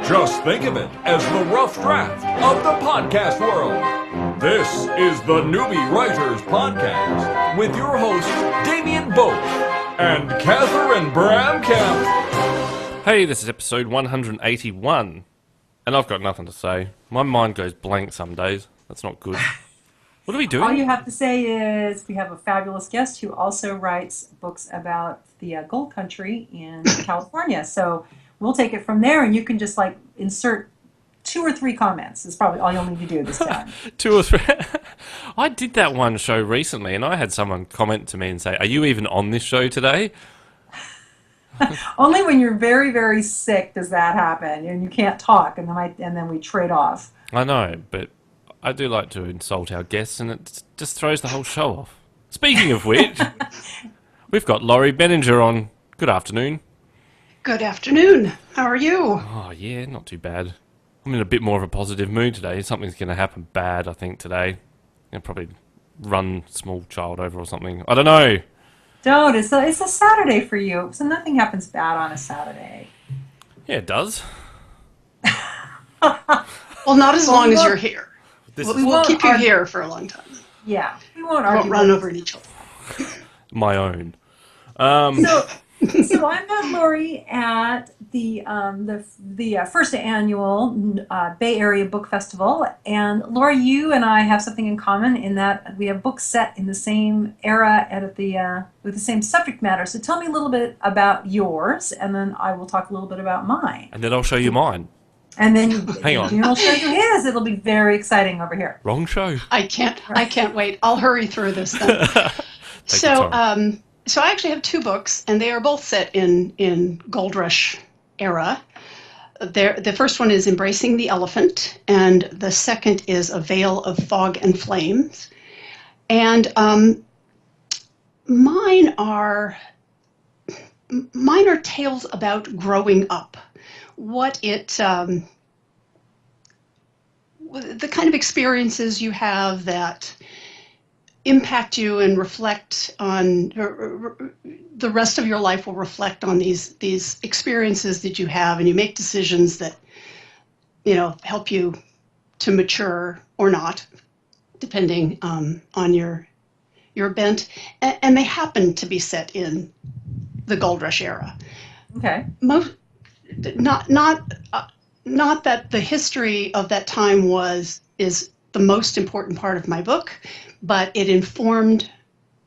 Just think of it as the rough draft of the podcast world. This is the Newbie Writers Podcast with your hosts Damian Boat and Catherine Bramkamp. Hey, this is episode 181, and I've got nothing to say. My mind goes blank some days. That's not good. What are we doing? All you have to say is we have a fabulous guest who also writes books about the gold country in California. So we'll take it from there, and you can just insert 2 or 3 comments. Is probably all you'll need to do this time. 2 or 3. I did that one show recently, and I had someone comment to me and say, "Are you even on this show today?" Only when you're very, very sick does that happen, and you can't talk, and then we trade off. I know, but I do like to insult our guests, and it just throws the whole show off. Speaking of which, we've got Lori Beninger on. Good afternoon. Good afternoon. How are you? Oh, yeah, not too bad. I'm in a bit more of a positive mood today. Something's going to happen bad, I think, today. I'll probably run small child over or something. I don't know. Don't. It's a Saturday for you, so nothing happens bad on a Saturday. Yeah, it does. Well, not as long as you're here. We'll keep you here for a long time. Yeah, we won't We argue. won't run over each other. My own. So I met Lori at the first annual Bay Area Book Festival, and Lori, you and I have something in common in that we have books set in the same era and with the same subject matter. So tell me a little bit about yours, and then I will talk a little bit about mine. And then I'll show you mine. And then Hang on. you'll show you his. It'll be very exciting over here. Wrong show. I can't wait. I'll hurry through this then. So I actually have 2 books, and they are both set in Gold Rush era. The first one is Embracing the Elephant, and the second is A Veil of Fog and Flames. And mine are tales about growing up. The kind of experiences you have that impact you and reflect on the rest of your life will reflect on these experiences that you have, and you make decisions that help you to mature or not, depending on your bent, and they happen to be set in the Gold Rush era. Okay. Not that the history of that time is the most important part of my book, but it informed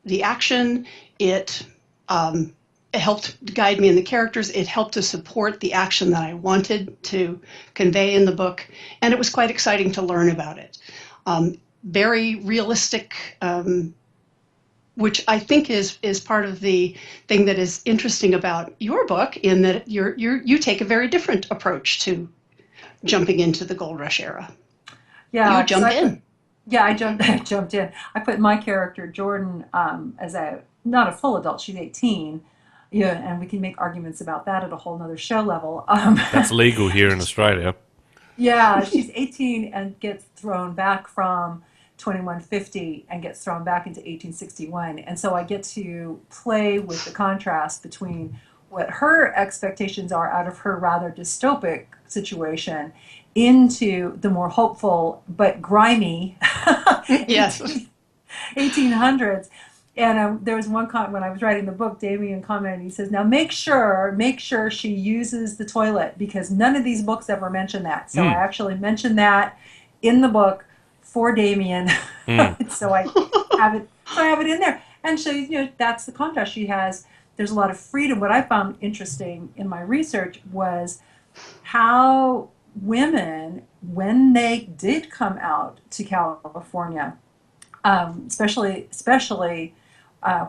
the action. It helped guide me in the characters. It helped to support the action that I wanted to convey in the book, and it was quite exciting to learn about it. Very realistic, which I think is part of the thing that is interesting about your book, in that you take a very different approach to jumping into the Gold Rush era. Yeah, you jumped in. Yeah, I jumped in. I put my character Jordan as not a full adult. She's 18. Yeah, and we can make arguments about that at a whole nother show level. That's legal here in Australia. Yeah, she's 18 and gets thrown back from 2150 and gets thrown back into 1861. And so I get to play with the contrast between what her expectations are out of her rather dystopic situation into the more hopeful but grimy Yes. 1800s. And there was one comment when I was writing the book, Damien commented, he says, now make sure she uses the toilet, because none of these books ever mention that. So I actually mentioned that in the book for Damien. So I have it in there. And so, that's the contrast she has. There's a lot of freedom. What I found interesting in my research was how women, when they did come out to California, especially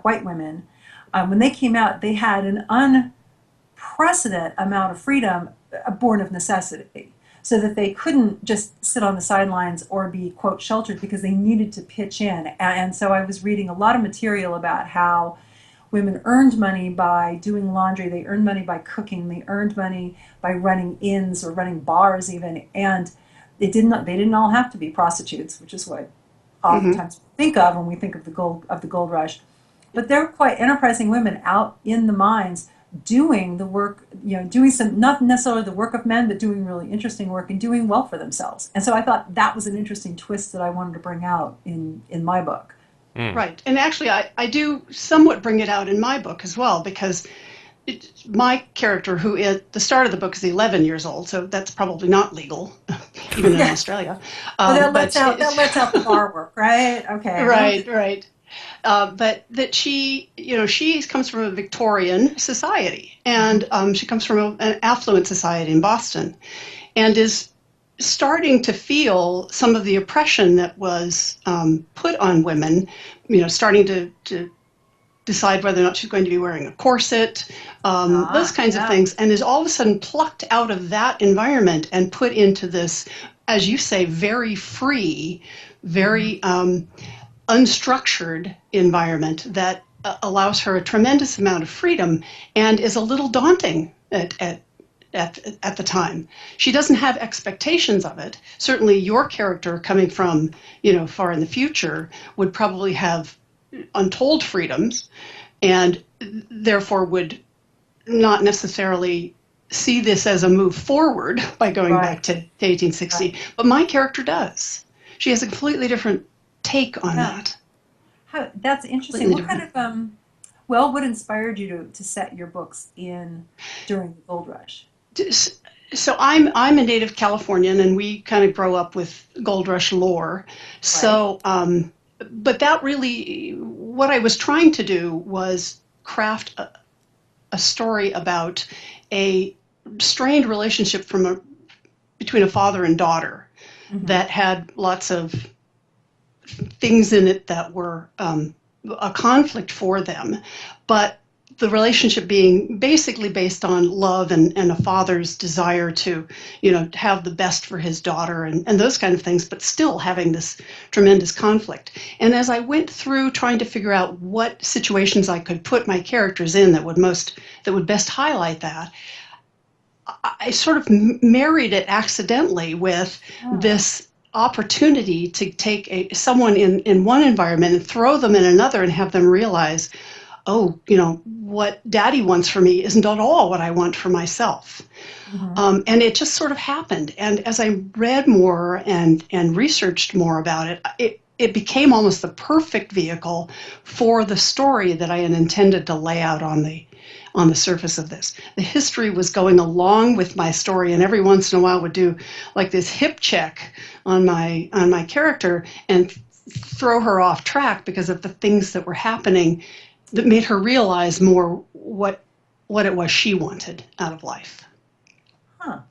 white women, when they came out, they had an unprecedented amount of freedom born of necessity, so that they couldn't just sit on the sidelines or be, quote, sheltered, because they needed to pitch in. And so I was reading a lot of material about how women earned money by doing laundry, they earned money by cooking, they earned money by running inns or running bars even, and they didn't all have to be prostitutes, which is what oftentimes we think of when we think of the gold rush. But they're quite enterprising women out in the mines doing the work, doing some, not necessarily the work of men, but doing really interesting work and doing well for themselves. And so I thought that was an interesting twist that I wanted to bring out in my book. Right. And actually, I do somewhat bring it out in my book as well, because my character, who at the start of the book is 11 years old, so that's probably not legal, even in Australia. Well, that lets out the bar work, right? Okay. Right. But that she comes from a Victorian society, and she comes from an affluent society in Boston, and is starting to feel some of the oppression that was put on women, starting to decide whether or not she's going to be wearing a corset, those kinds of things, and is all of a sudden plucked out of that environment and put into this, as you say, very free, very unstructured environment that allows her a tremendous amount of freedom and is a little daunting at the time. She doesn't have expectations of it. Certainly your character, coming from, far in the future, would probably have untold freedoms, and therefore would not necessarily see this as a move forward by going back to 1860. Right. But my character does. She has a completely different take on that. That's interesting. What kind of what inspired you to set your books in during the gold rush? So I'm a native Californian, and we kind of grow up with gold rush lore. Right. So but that really, what I was trying to do was craft a story about a strained relationship between a father and daughter that had lots of things in it that were a conflict for them, but the relationship being basically based on love and a father's desire to, have the best for his daughter and those kind of things, but still having this tremendous conflict. And as I went through trying to figure out what situations I could put my characters in that would best highlight that, I sort of married it accidentally with this opportunity to take someone in one environment and throw them in another and have them realize, oh, what Daddy wants for me isn't at all what I want for myself. And it just sort of happened. And as I read more and researched more about it became almost the perfect vehicle for the story that I had intended to lay out on the surface of this. The history was going along with my story, and every once in a while would do like this hip check on my character and throw her off track because of the things that were happening that made her realize more what it was she wanted out of life. So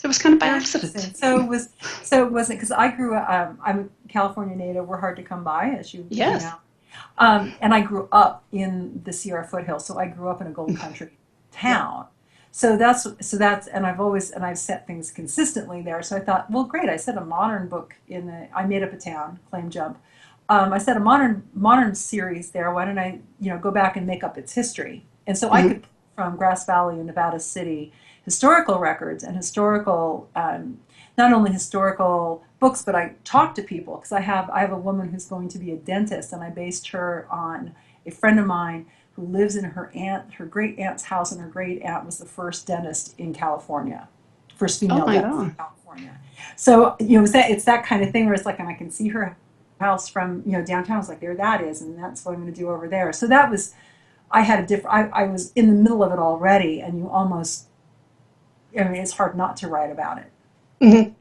it was kind of by accident. So it wasn't, because I grew up, I'm a California native, we're hard to come by, as you Yes. know. And I grew up in the Sierra foothills, so I grew up in a gold country town. So that's, and I've set things consistently there. So I thought, well, great. I set a modern book I made up a town, Claim Jump. I set a modern series there. Why don't I, go back and make up its history? And so I could, from Grass Valley and Nevada City, historical records and historical, not only historical books, but I talked to people, because I have a woman who's going to be a dentist, and I based her on a friend of mine who lives in her great aunt's house, and her great aunt was the first dentist in California, first female dentist in California. So it's that kind of thing where it's like, and I can see her house from downtown. It's like, there that is, and that's what I'm going to do over there. So that was, I was in the middle of it already, and you almost, it's hard not to write about it.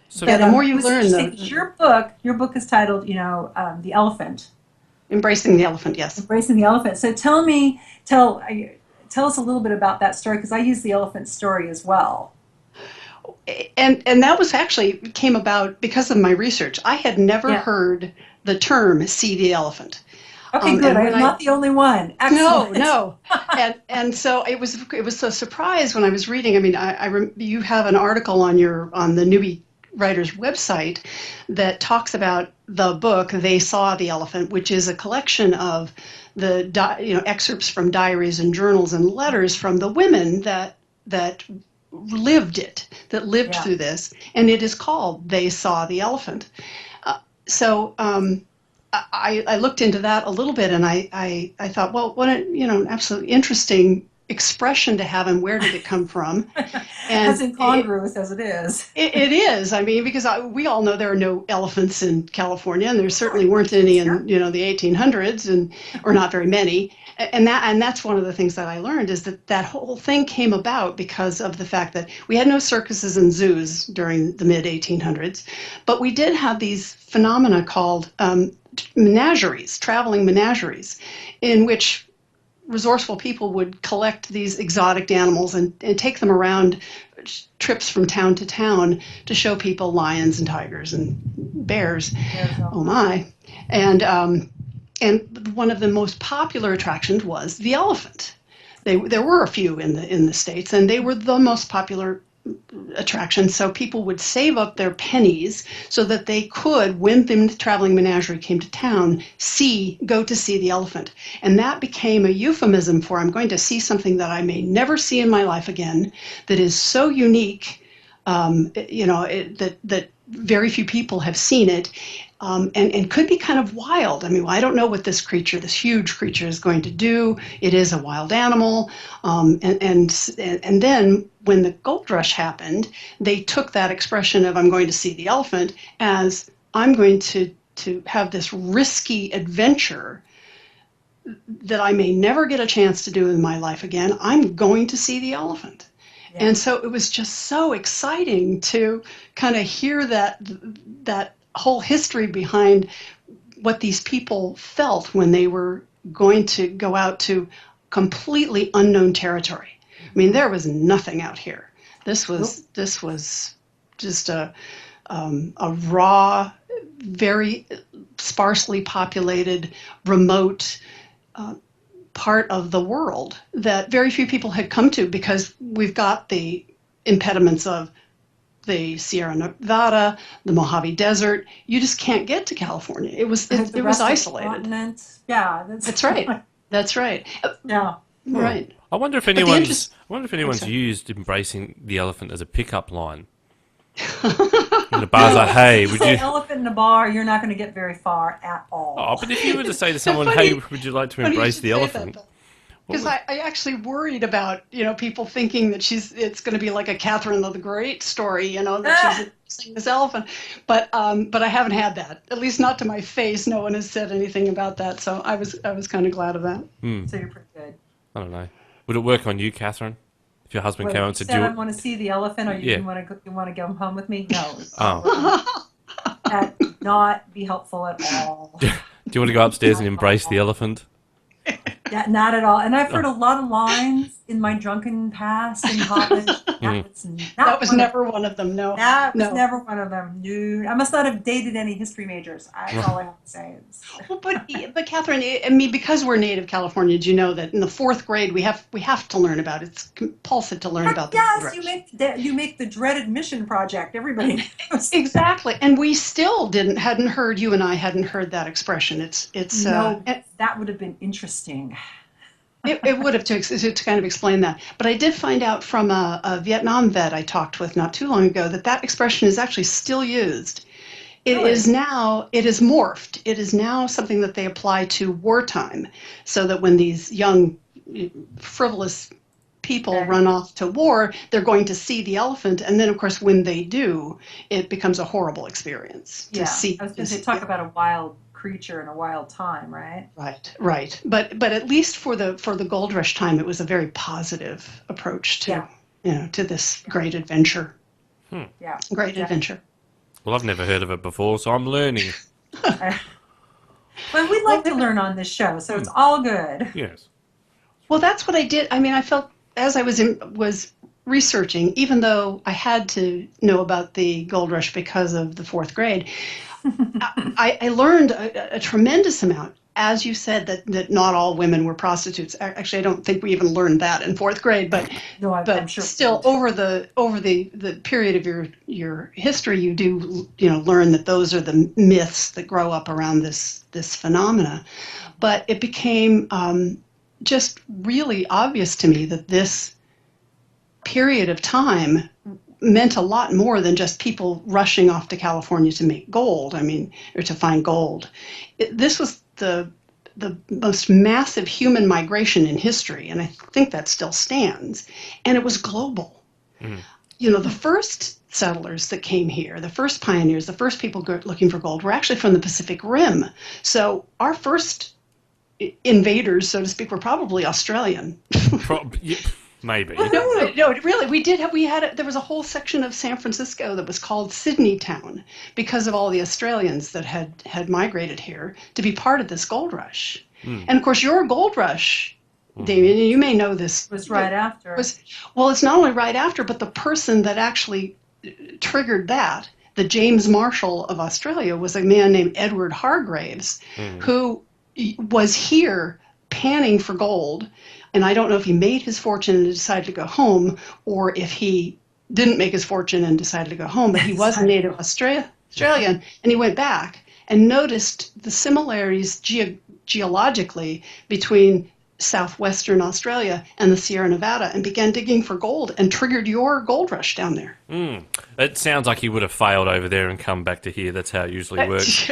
So the more you learn, your book is titled, The Elephant. Embracing the Elephant, yes. Embracing the Elephant. So tell us a little bit about that story, because I use the elephant story as well. And that was actually came about because of my research. I had never heard the term "see the elephant." Okay, good. I'm not the only one. Excellent. No. and so it was a surprise when I was reading. I mean, you have an article on the Newbie writer's website that talks about the book "They Saw the Elephant," which is a collection of the excerpts from diaries and journals and letters from the women that lived through this, and it is called "They Saw the Elephant." So I looked into that a little bit, and I thought, well, what an absolutely interesting expression to have, and where did it come from? And as incongruous as it is. It is. I mean, because we all know there are no elephants in California, and there certainly weren't any in the 1800s, or not very many. And that's one of the things that I learned, is that whole thing came about because of the fact that we had no circuses and zoos during the mid 1800s, but we did have these phenomena called menageries, traveling menageries, in which resourceful people would collect these exotic animals and take them around trips from town to town to show people lions and tigers and bears. Oh my. And one of the most popular attractions was the elephant. There were a few in the States, and they were the most popular attraction. So people would save up their pennies so that they could, when the traveling menagerie came to town, go to see the elephant. And that became a euphemism for, I'm going to see something that I may never see in my life again, that is so unique, that very few people have seen it. And could be kind of wild. I mean, I don't know what this huge creature is going to do. It is a wild animal. And then when the gold rush happened, they took that expression of, I'm going to see the elephant, as I'm going to have this risky adventure that I may never get a chance to do in my life again. I'm going to see the elephant. Yeah. And so it was just so exciting to kind of hear that whole history behind what these people felt when they were going to go out to completely unknown territory. I mean, there was nothing out here. This was just a raw, very sparsely populated, remote part of the world that very few people had come to, because we've got the impediments of the Sierra Nevada, the Mojave Desert. You just can't get to California. It was isolated. Yeah, that's right. That's right. Yeah. Right. I wonder if anyone's used embracing the elephant as a pickup line. In the bars, like, hey, would you? Elephant in a bar, you're not going to get very far at all. Oh, but if you were to say to someone, hey, would you like to embrace the elephant? Because I actually worried about, people thinking that it's going to be like a Catherine of the Great story, that she's seeing this elephant. But I haven't had that, at least not to my face. No one has said anything about that, so I was kind of glad of that. So you're pretty good. I don't know. Would it work on you, Catherine? If your husband came out and said, I want to see the elephant, or you want to go home with me? No. That would not be helpful at all. Do you want to go upstairs and embrace the elephant? Yeah, not at all. And I've heard a lot of lines in my drunken past in college. That was never one of them. No, that was never one of them. No, I must not have dated any history majors. That's all I have to say. Well, but Catherine, I mean, because we're native Californians, you know that in the fourth grade we have to learn about it. It's compulsive to learn about. Yes, you make the dreaded mission project. Everybody knows. Exactly, and we still hadn't heard. You and I hadn't heard that expression. It's no. That would have been interesting. It would have to kind of explain that. But I did find out from a Vietnam vet I talked with not too long ago that expression is actually still used. It is morphed. It is now something that they apply to wartime, so that when these young, frivolous people run off to war, they're going to see the elephant, and then, of course, when they do, it becomes a horrible experience to see. I was going to talk about a wild creature in a wild time, right? Right. But at least for the gold rush time, it was a very positive approach to this great adventure. Yeah, great adventure. Well, I've never heard of it before, so I'm learning. Well, we like to learn on this show, so it's all good. Yes. Well, that's what I did. I mean, I felt as I was researching, even though I had to know about the gold rush because of the fourth grade, I learned a tremendous amount. As you said, that not all women were prostitutes. Actually, I don't think we even learned that in fourth grade. But I'm sure still, over the period of your history, you do learn that those are the myths that grow up around this phenomena. But it became just really obvious to me that this period of time meant a lot more than just people rushing off to California to make gold. I mean, or to find gold. This was the most massive human migration in history, and I think that still stands. And it was global. You know, the first settlers that came here, the first pioneers, the first people looking for gold were actually from the Pacific Rim. So our first invaders, so to speak, were probably Australian. Maybe. No, really, there was a whole section of San Francisco that was called Sydney Town because of all the Australians that had migrated here to be part of this gold rush. And of course, your gold rush, Damien, and you may know this, was right after. Well, it's not only right after, but the person that actually triggered that, the James Marshall of Australia, was a man named Edward Hargraves, who was here panning for gold. And I don't know if he made his fortune and decided to go home, or if he didn't make his fortune and decided to go home, but he was a native Australian, and he went back and noticed the similarities geologically between southwestern Australia and the Sierra Nevada, and began digging for gold and triggered your gold rush down there. It sounds like he would have failed over there and come back to here. That's how it usually works.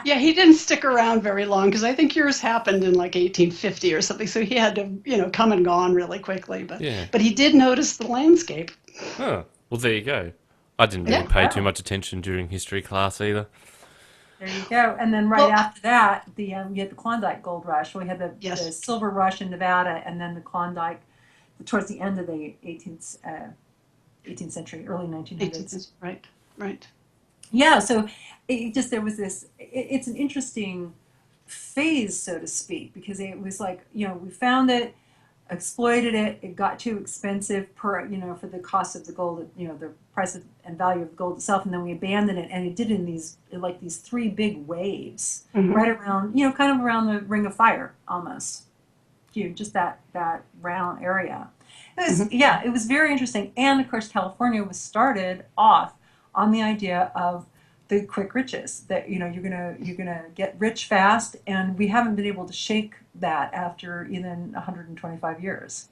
Yeah, he didn't stick around very long, because I think yours happened in like 1850 or something, so he had to, come and gone really quickly. But he did notice the landscape. Oh, well, there you go. I didn't really pay too much attention during history class either. There you go. And then after that, you had the Klondike Gold Rush. We had the Silver Rush in Nevada, and then the Klondike towards the end of the 18th century, early 1900s. Right. Yeah, so there was this, it's an interesting phase, so to speak, because it was like, we found it, exploited it, it got too expensive for the cost of the gold, the price and value of gold itself, and then we abandoned it, and it did in these three big waves, right around, kind of around the Ring of Fire, almost, just that round area. It was very interesting, and of course California was started off on the idea of the quick riches, that you're gonna get rich fast, and we haven't been able to shake that after even 125 years.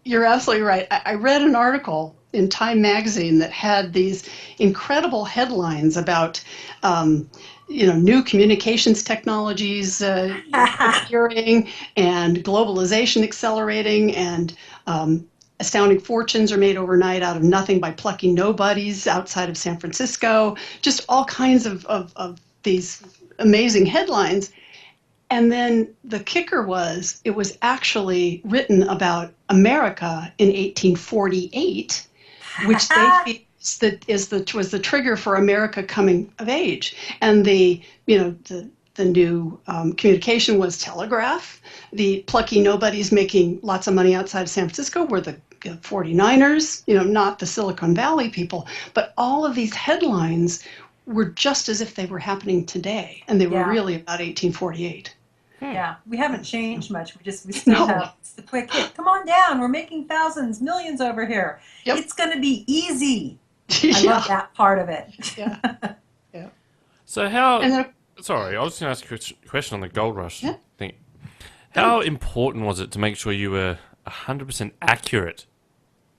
You're absolutely right. I read an article in Time magazine that had these incredible headlines about new communications technologies appearing, and globalization accelerating, and astounding fortunes are made overnight out of nothing by plucky nobodies outside of San Francisco. Just all kinds of these amazing headlines. And then the kicker was, it was actually written about America in 1848, which they feel was the trigger for America coming of age. And the new communication was telegraph. The plucky nobodies making lots of money outside of San Francisco were the 49ers, not the Silicon Valley people. But all of these headlines were just as if they were happening today, and they were really about 1848. Yeah, we haven't changed much. We still have the quick hit. Come on down. We're making thousands, millions over here. Yep. It's going to be easy. I love that part of it. Yeah. So sorry, I was going to ask a question on the gold rush thing. How important was it to make sure you were 100% accurate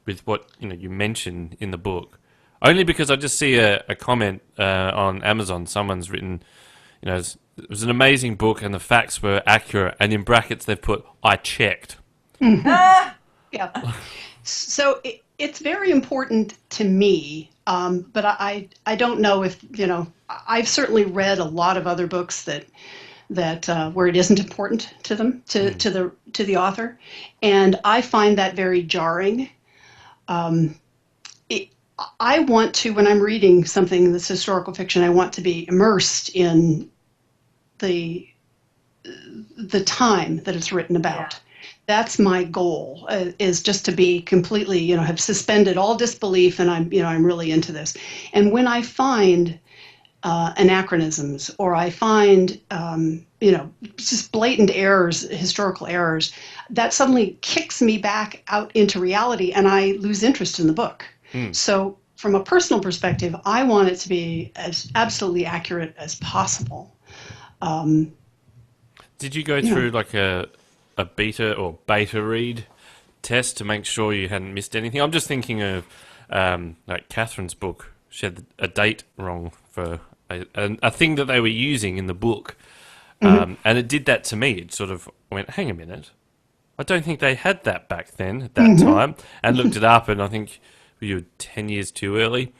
with what you mentioned in the book? Only because I just see a comment on Amazon. Someone's written, it was an amazing book and the facts were accurate, and in brackets they've put, I checked. Yeah. So it's very important to me, but I don't know if, I've certainly read a lot of other books that where it isn't important to them, to the author, and I find that very jarring. I want to, when I'm reading something that's historical fiction, I want to be immersed in the time that it's written about. Yeah. That's my goal, is just to be completely, have suspended all disbelief, and I'm really into this. And when I find anachronisms, or I find just blatant errors, historical errors, that suddenly kicks me back out into reality, and I lose interest in the book. So from a personal perspective, I want it to be as absolutely accurate as possible. Did you go through like a beta or beta read test to make sure you hadn't missed anything? I'm just thinking of like Catherine's book. She had a date wrong for a thing that they were using in the book. And it did that to me. It sort of went, hang a minute. I don't think they had that back then at that time. And looked it up, and I think you were 10 years too early.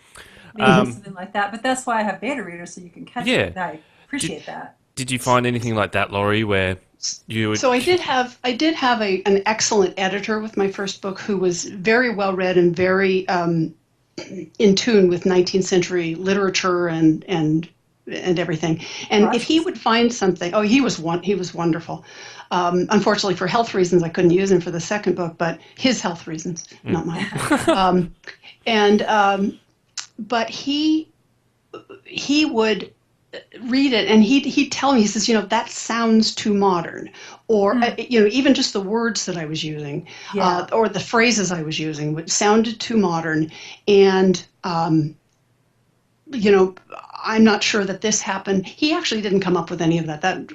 Maybe something like that. But that's why I have beta readers, so you can catch it. I appreciate that. Did you find anything like that, Lori, where you would... So I did have an excellent editor with my first book who was very well read and very in tune with 19th century literature and everything. And if he would find something, he was wonderful. Unfortunately, for health reasons, I couldn't use him for the second book, but his health reasons, not mine. But he would read it, and he'd tell me, he says, that sounds too modern, or even just the words that I was using, or the phrases I was using, which sounded too modern, and I'm not sure that this happened. He actually didn't come up with any of that.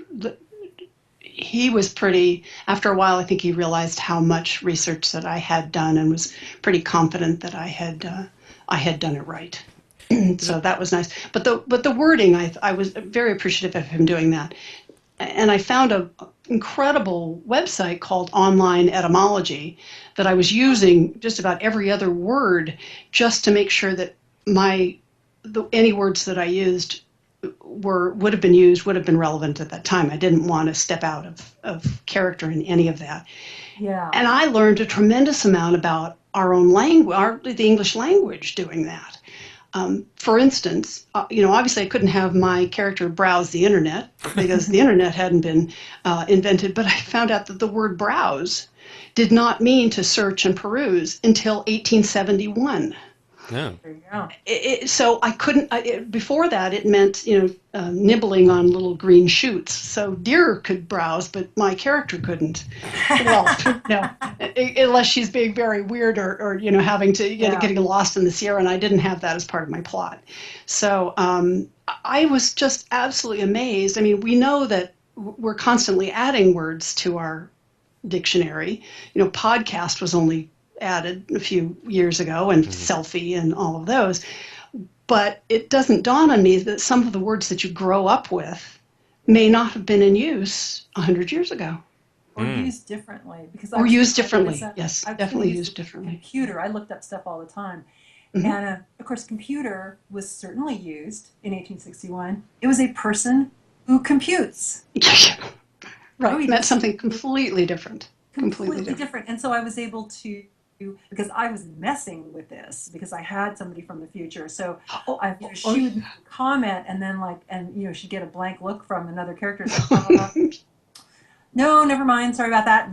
He was pretty, after a while, I think he realized how much research that I had done and was pretty confident that I had done it right. So that was nice. But the wording, I was very appreciative of him doing that. And I found an incredible website called Online Etymology that I was using just about every other word just to make sure that any words that I used would have been relevant at that time. I didn't want to step out of character in any of that. Yeah. And I learned a tremendous amount about our own language, the English language, doing that. For instance, obviously I couldn't have my character browse the internet because the internet hadn't been invented, but I found out that the word browse did not mean to search and peruse until 1871. Yeah. There you go. So I couldn't. Before that, it meant nibbling on little green shoots. So deer could browse, but my character couldn't. Well, no, unless she's being very weird or having to getting lost in the Sierra, and I didn't have that as part of my plot. So I was just absolutely amazed. I mean, we know that we're constantly adding words to our dictionary. Podcast was only added a few years ago, and selfie and all of those. But it doesn't dawn on me that some of the words that you grow up with may not have been in use 100 years ago. Or used differently. Yes, definitely used differently. Computer, I looked up stuff all the time. And of course, computer was certainly used in 1861. It was a person who computes. Right, that's something completely different. Completely different. And so I was able to, because I was messing with this, because I had somebody from the future. So she would comment, and then she'd get a blank look from another character. Like, no, never mind. Sorry about that.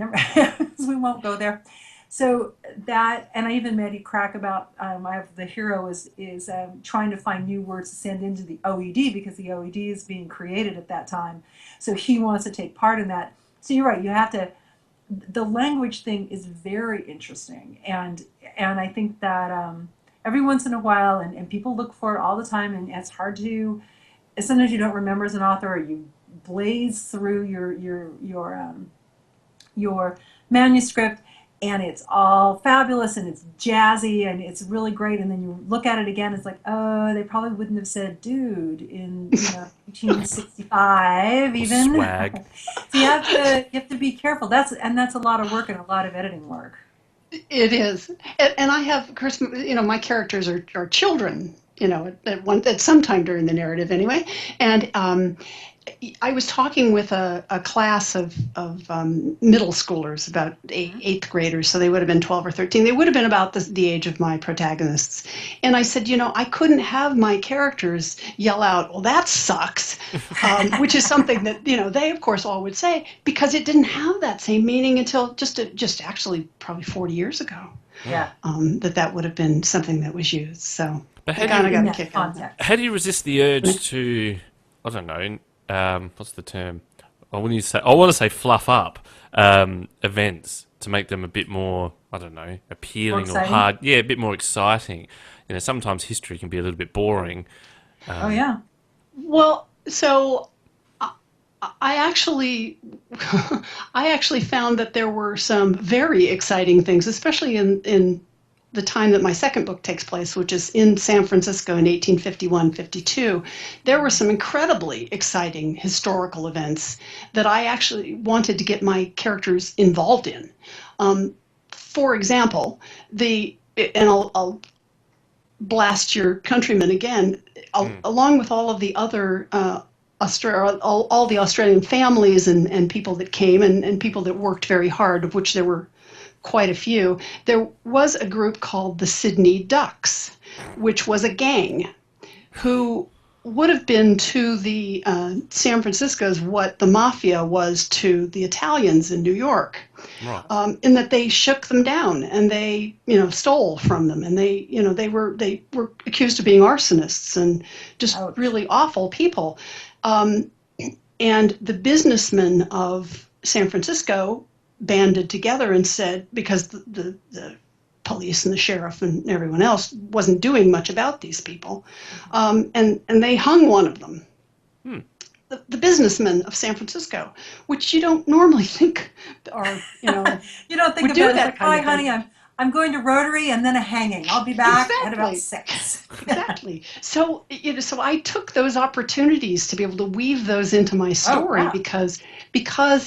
We won't go there. So that, and I even made a crack about, I have the hero is trying to find new words to send into the OED, because the OED is being created at that time. So he wants to take part in that. So you're right. You have to. The language thing is very interesting, and I think that every once in a while, and people look for it all the time, and it's hard to. Sometimes you don't remember as an author, or you blaze through your manuscript, and it's all fabulous and it's jazzy and it's really great, and then you look at it again, it's like, oh, they probably wouldn't have said dude in 1865 even. Swag. So you have to be careful. That's a lot of work and a lot of editing work. It is, and I have, of course, my characters are children, at some time during the narrative anyway, and I was talking with a class of middle schoolers, about eighth graders, so they would have been 12 or 13. They would have been about the age of my protagonists. And I said, I couldn't have my characters yell out, well, that sucks, which is something that, they, of course, all would say, because it didn't have that same meaning until just actually probably 40 years ago. Yeah. That would have been something that was used. So but I kind of got a kick out of that. How do you resist the urge to, I don't know, what's the term? I want to say fluff up events to make them a bit more, I don't know, appealing or hard. Yeah, a bit more exciting. Sometimes history can be a little bit boring. Oh yeah. Well, so I actually, I actually found that there were some very exciting things, especially in the time that my second book takes place, which is in San Francisco in 1851-52. There were some incredibly exciting historical events that I actually wanted to get my characters involved in. For example, I'll blast your countrymen again, along with all of the other all the Australian families and people that came and people that worked very hard, of which there were quite a few. There was a group called the Sydney Ducks, which was a gang who would have been to the San Francisco's what the mafia was to the Italians in New York, right. In that they shook them down and they, stole from them, and they were accused of being arsonists and just really awful people. And the businessmen of San Francisco banded together and said, because the police and the sheriff and everyone else wasn't doing much about these people, and they hung one of them, the businessmen of San Francisco, which you don't normally think are, you don't think about it like, hi, honey, I'm going to Rotary and then a hanging. I'll be back at about 6. Exactly. So, so I took those opportunities to be able to weave those into my story because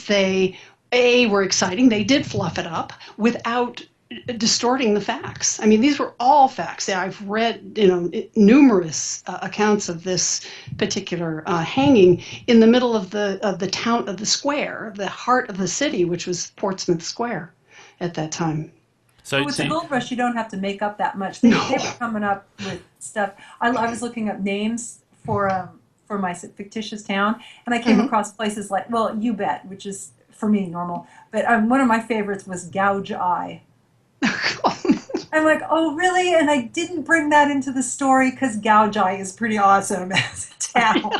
they were exciting. They did fluff it up without distorting the facts. I mean, these were all facts. I've read, numerous accounts of this particular hanging in the middle of the town, of the square, the heart of the city, which was Portsmouth Square at that time. So with the gold rush, you don't have to make up that much. They were coming up with stuff. I was looking up names for my fictitious town, and I came across places like, well, you bet, which is for me normal. But one of my favorites was Gouge Eye. I'm like, oh, really? And I didn't bring that into the story because Gouge Eye is pretty awesome as a town.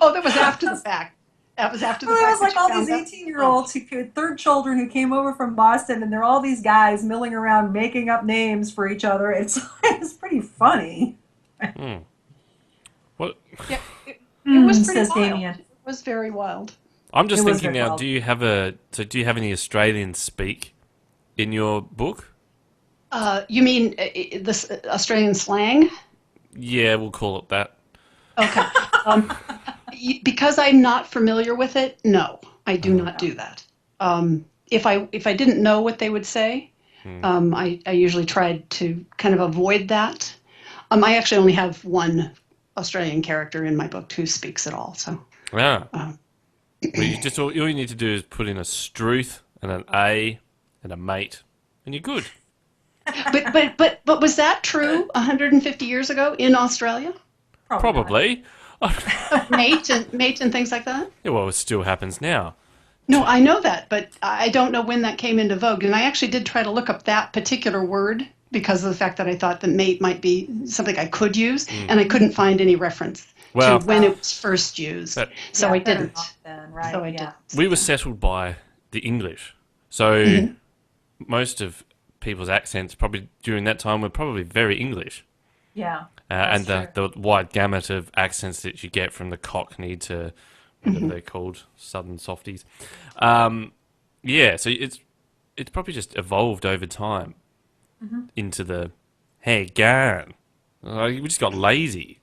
Oh, that was after the fact. That was after the fact. It was like all these 18-year-olds who had third children who came over from Boston, and they're all these guys milling around making up names for each other. It's pretty funny. What? Yeah, it was pretty wild. Damien. It was very wild. I'm just thinking now. Do you have any Australian speak in your book? You mean this Australian slang? Yeah, we'll call it that. Okay. Because I'm not familiar with it, no, I do not do that. If I didn't know what they would say, I usually tried to kind of avoid that. I actually only have one Australian character in my book who speaks at all. So yeah. Well, all you need to do is put in a Struth and an A and a mate, and you're good. But was that true 150 years ago in Australia? Probably. Mate and things like that? Yeah, well, it still happens now. No, I know that, but I don't know when that came into vogue. And I actually did try to look up that particular word because of the fact that I thought that mate might be something I could use, and I couldn't find any reference to when it was first used. So I didn't. Right? So I didn't. We were settled by the English. So most of people's accents probably during that time were probably very English. Yeah. And the wide gamut of accents that you get from the Cockney to whatever they're called, Southern softies. Yeah, so it's probably just evolved over time into the, hey, Garen. We just got lazy.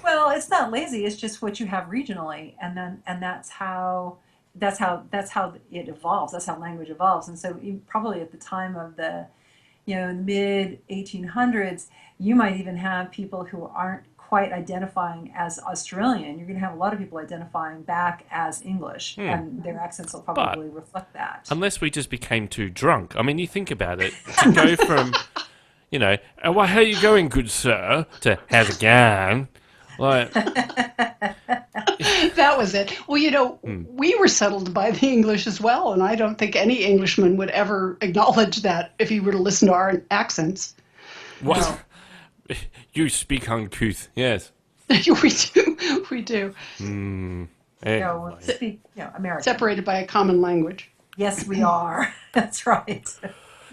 Well, it's not lazy. It's just what you have regionally, and that's how it evolves. That's how language evolves. And so probably at the time of the mid 1800s, you might even have people who aren't quite identifying as Australian. You're going to have a lot of people identifying back as English, and their accents will probably reflect that. Unless we just became too drunk. I mean, you think about it. To go from, well, how are you going, good sir, to how's it going? Like, that was it. Well, we were settled by the English as well, and I don't think any Englishman would ever acknowledge that if he were to listen to our accents. Well, you speak uncouth, yes. we do. Anyway. Speak, American. Separated by a common language. Yes, we are. That's right.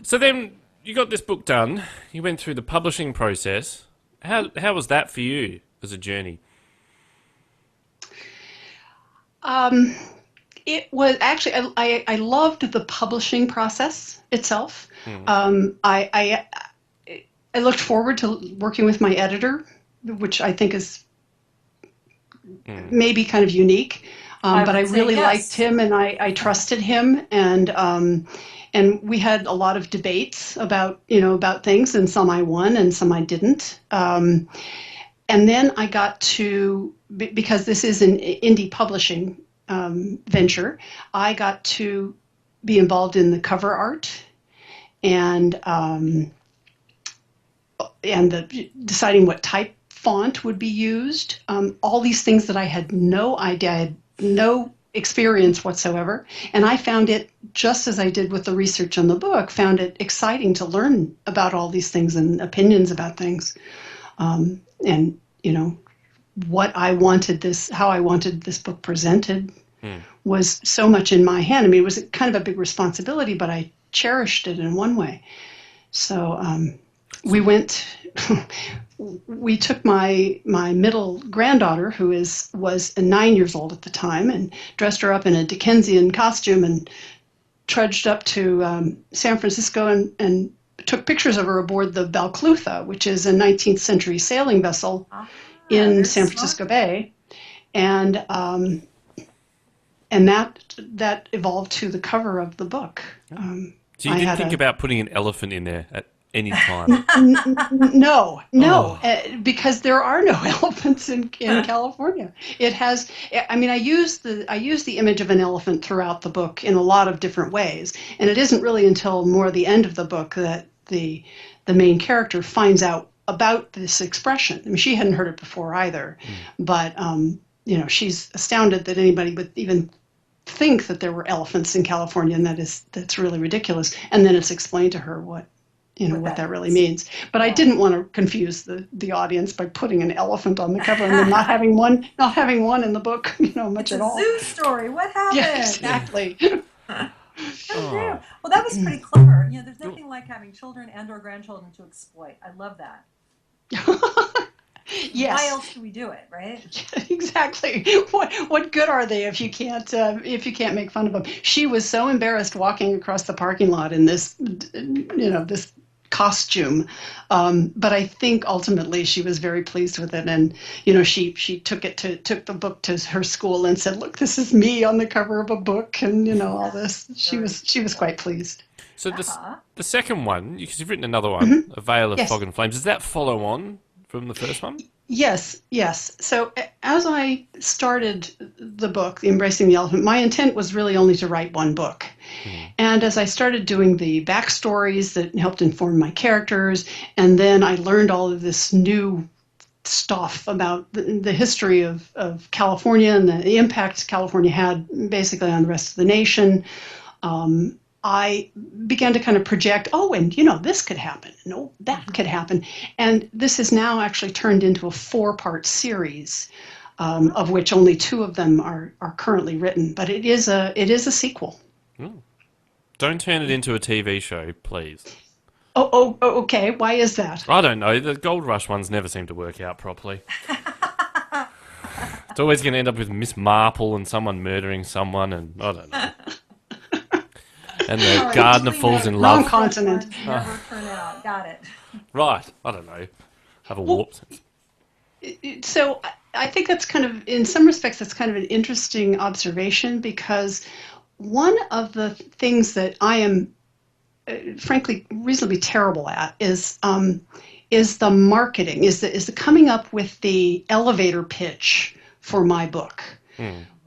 So then you got this book done. You went through the publishing process. How was that for you as a journey? It was actually, I loved the publishing process itself. I looked forward to working with my editor, which I think is maybe kind of unique. But I really liked him, and I trusted him, and we had a lot of debates about things, and some I won and some I didn't. And then I got to, because this is an indie publishing venture, I got to be involved in the cover art and deciding what type font would be used. All these things that I had no idea, I had no experience whatsoever, and I found it, just as I did with the research on the book, found it exciting to learn about all these things and opinions about things, and what I wanted how I wanted this book presented was so much in my hand. I mean, it was kind of a big responsibility, but I cherished it in one way. So we took my middle granddaughter, who was 9 years old at the time, and dressed her up in a Dickensian costume and trudged up to San Francisco and took pictures of her aboard the Balclutha, which is a 19th century sailing vessel in San Francisco Bay, and that evolved to the cover of the book. So you didn't think about putting an elephant in there at any time? No, because there are no elephants in California. It has. I mean, I use the image of an elephant throughout the book in a lot of different ways, and it isn't really until more the end of the book that the main character finds out about this expression. I mean, she hadn't heard it before either, but she's astounded that anybody would even think that there were elephants in California, and that's really ridiculous. And then it's explained to her what that really means. But I didn't want to confuse the audience by putting an elephant on the cover and then not having one in the book, much at all. It's a zoo story. What happened? Yeah, exactly. Well, that was pretty clever. There's nothing like having children and/or grandchildren to exploit. I love that. Yes. Why else do we do it, right? Yeah, exactly. What good are they if you can't make fun of them? She was so embarrassed walking across the parking lot in this this costume, but I think ultimately she was very pleased with it, and she took the book to her school and said, "Look, this is me on the cover of a book," and all this. She was quite pleased. So the second one, because you've written another one, A Veil of Fog and Flames, does that follow on from the first one? Yes. So as I started the book, Embracing the Elephant, my intent was really only to write one book. And as I started doing the backstories that helped inform my characters, and then I learned all of this new stuff about the history of California and the impact California had basically on the rest of the nation, I began to kind of project, and this could happen, and that could happen. And this has now actually turned into a 4-part series, of which only 2 of them are currently written. But it is a sequel. Don't turn it into a TV show, please. Oh, okay. Why is that? I don't know. The Gold Rush ones never seem to work out properly. It's always going to end up with Miss Marple and someone murdering someone, and I don't know. And the gardener falls in love. Wrong continent. Never turn out. Got it. Right. I don't know. Have a warp sense. So I think that's kind of, in some respects, that's kind of an interesting observation, because one of the things that I am, frankly, reasonably terrible at is the marketing, is the coming up with the elevator pitch for my book.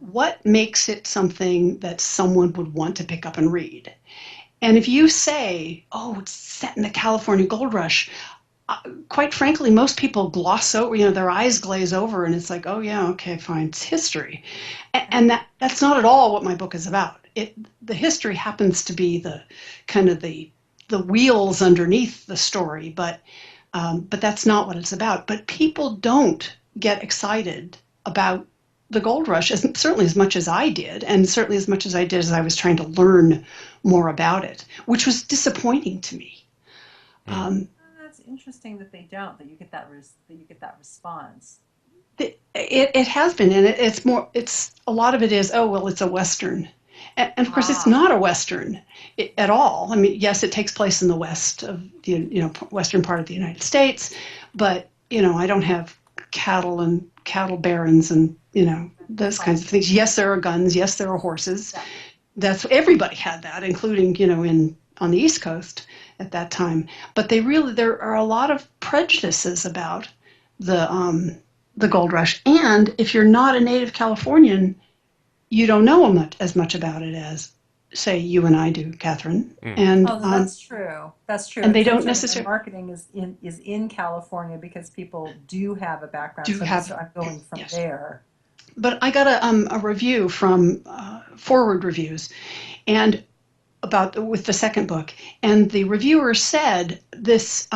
What makes it something that someone would want to pick up and read? And if you say, it's set in the California Gold Rush, quite frankly, most people gloss over, their eyes glaze over, and it's like, oh yeah, okay, fine, it's history. And that's not at all what my book is about. The history happens to be the kind of the wheels underneath the story, but that's not what it's about. But people don't get excited about the Gold Rush, certainly as much as I did, and certainly as much as I did as I was trying to learn more about it, which was disappointing to me. That's interesting that they don't. That you get that response. It has been, and it's a lot of it is, oh, well, it's a Western. And of course, it's not a Western at all. I mean, yes, it takes place in the west of the western part of the United States, but I don't have cattle and cattle barons and those kinds of things. Yes, there are guns. Yes, there are horses. That's everybody had that, including on the East Coast at that time. But there are a lot of prejudices about the gold rush, and if you're not a native Californian, you don't know as much about it as, say, you and I do, Catherine. And that's true. That's true. And they don't necessarily. Marketing is in California because people do have a background. So I'm going from there. But I got a review from ForeWord Reviews, and with the second book, and the reviewer said this: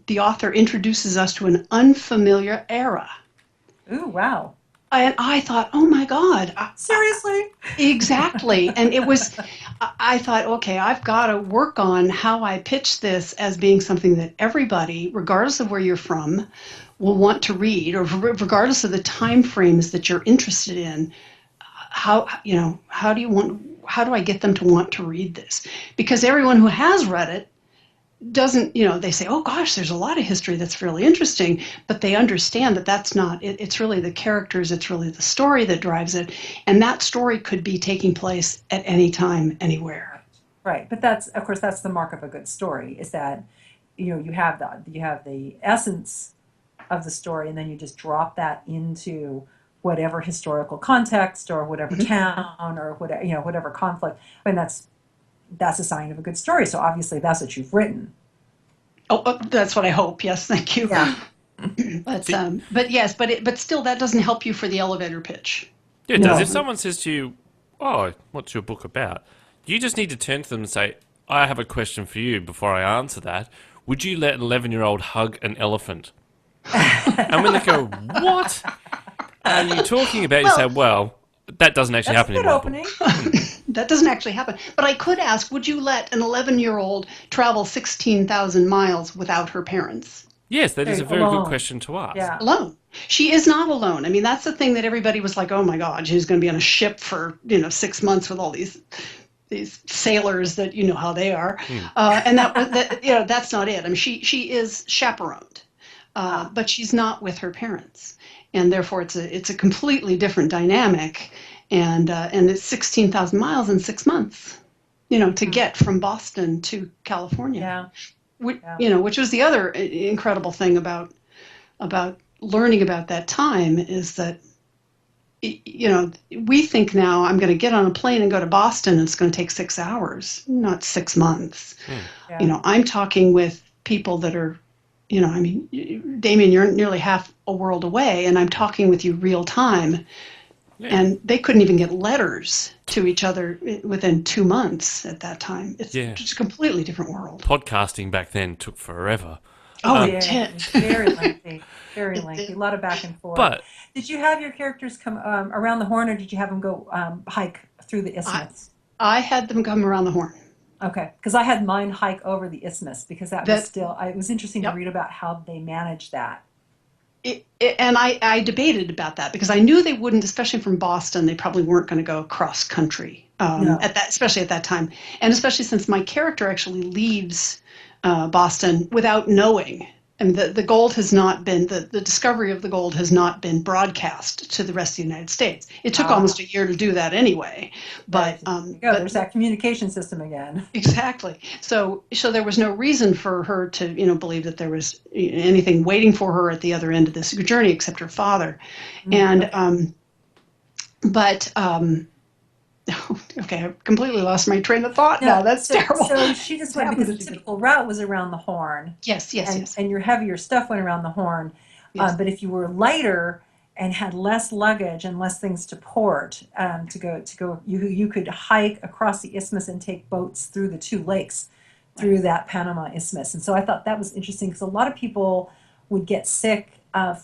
the author introduces us to an unfamiliar era. Ooh, wow. And I thought, oh my God. Seriously? Exactly. And I thought, okay, I've got to work on how I pitch this as being something that everybody, regardless of where you're from, will want to read, or regardless of the time frames that you're interested in. How do I get them to want to read this? Because everyone who has read it doesn't, they say, oh gosh, there's a lot of history that's really interesting, but they understand that that's not it. It's really the characters, it's really the story that drives it, and that story could be taking place at any time, anywhere. Right, but that's the mark of a good story, is that you have the essence of the story, and then you just drop that into whatever historical context or whatever town or whatever conflict. I mean, that's a sign of a good story. So obviously that's what you've written. Oh, that's what I hope. Yes, thank you. Yeah. but still, that doesn't help you for the elevator pitch. Yeah, it does. If someone says to you, "Oh, what's your book about?" you just need to turn to them and say, "I have a question for you. Before I answer that, would you let an 11-year-old hug an elephant?" And when they go, "What are you talking about?" you say, "Well, that doesn't actually happen in my book." That doesn't actually happen. But I could ask, would you let an 11-year-old travel 16,000 miles without her parents? Yes, that is a very good question to ask. Yeah. Alone. She is not alone. I mean, that's the thing that everybody was like, oh my God, she's going to be on a ship for 6 months with all these sailors that you know how they are. And that's not it. I mean, she is chaperoned, but she's not with her parents. And therefore it's a completely different dynamic. And it's 16,000 miles in 6 months, to get from Boston to California. Yeah. Which was the other incredible thing about learning about that time is that, we think now I'm going to get on a plane and go to Boston and it's going to take 6 hours, not 6 months. Yeah. I'm talking with people that are, Damien, you're nearly half a world away, and I'm talking with you real time. Yeah. And they couldn't even get letters to each other within 2 months at that time. It's just a completely different world. Podcasting back then took forever. Oh, it did. Very lengthy. Very lengthy. A lot of back and forth. But did you have your characters come around the Horn, or did you have them go hike through the isthmus? I had them come around the Horn. Okay, because I had mine hike over the isthmus, because it was interesting to read about how they managed that. And I debated about that, because I knew they wouldn't, especially from Boston, they probably weren't going to go cross country especially at that time. And especially since my character actually leaves Boston without knowing. And the gold has not been, the discovery of the gold has not been broadcast to the rest of the United States. It took almost a year to do that anyway. But there's that communication system again. Exactly. So there was no reason for her to, believe that there was anything waiting for her at the other end of this journey except her father. And, okay, I completely lost my train of thought now. That's terrible. So she just went, because the typical route was around the Horn. Yes. And your heavier stuff went around the Horn. Yes. But if you were lighter and had less luggage and less things to port, you could hike across the isthmus and take boats through the 2 lakes through that Panama Isthmus. And so I thought that was interesting, because a lot of people would get sick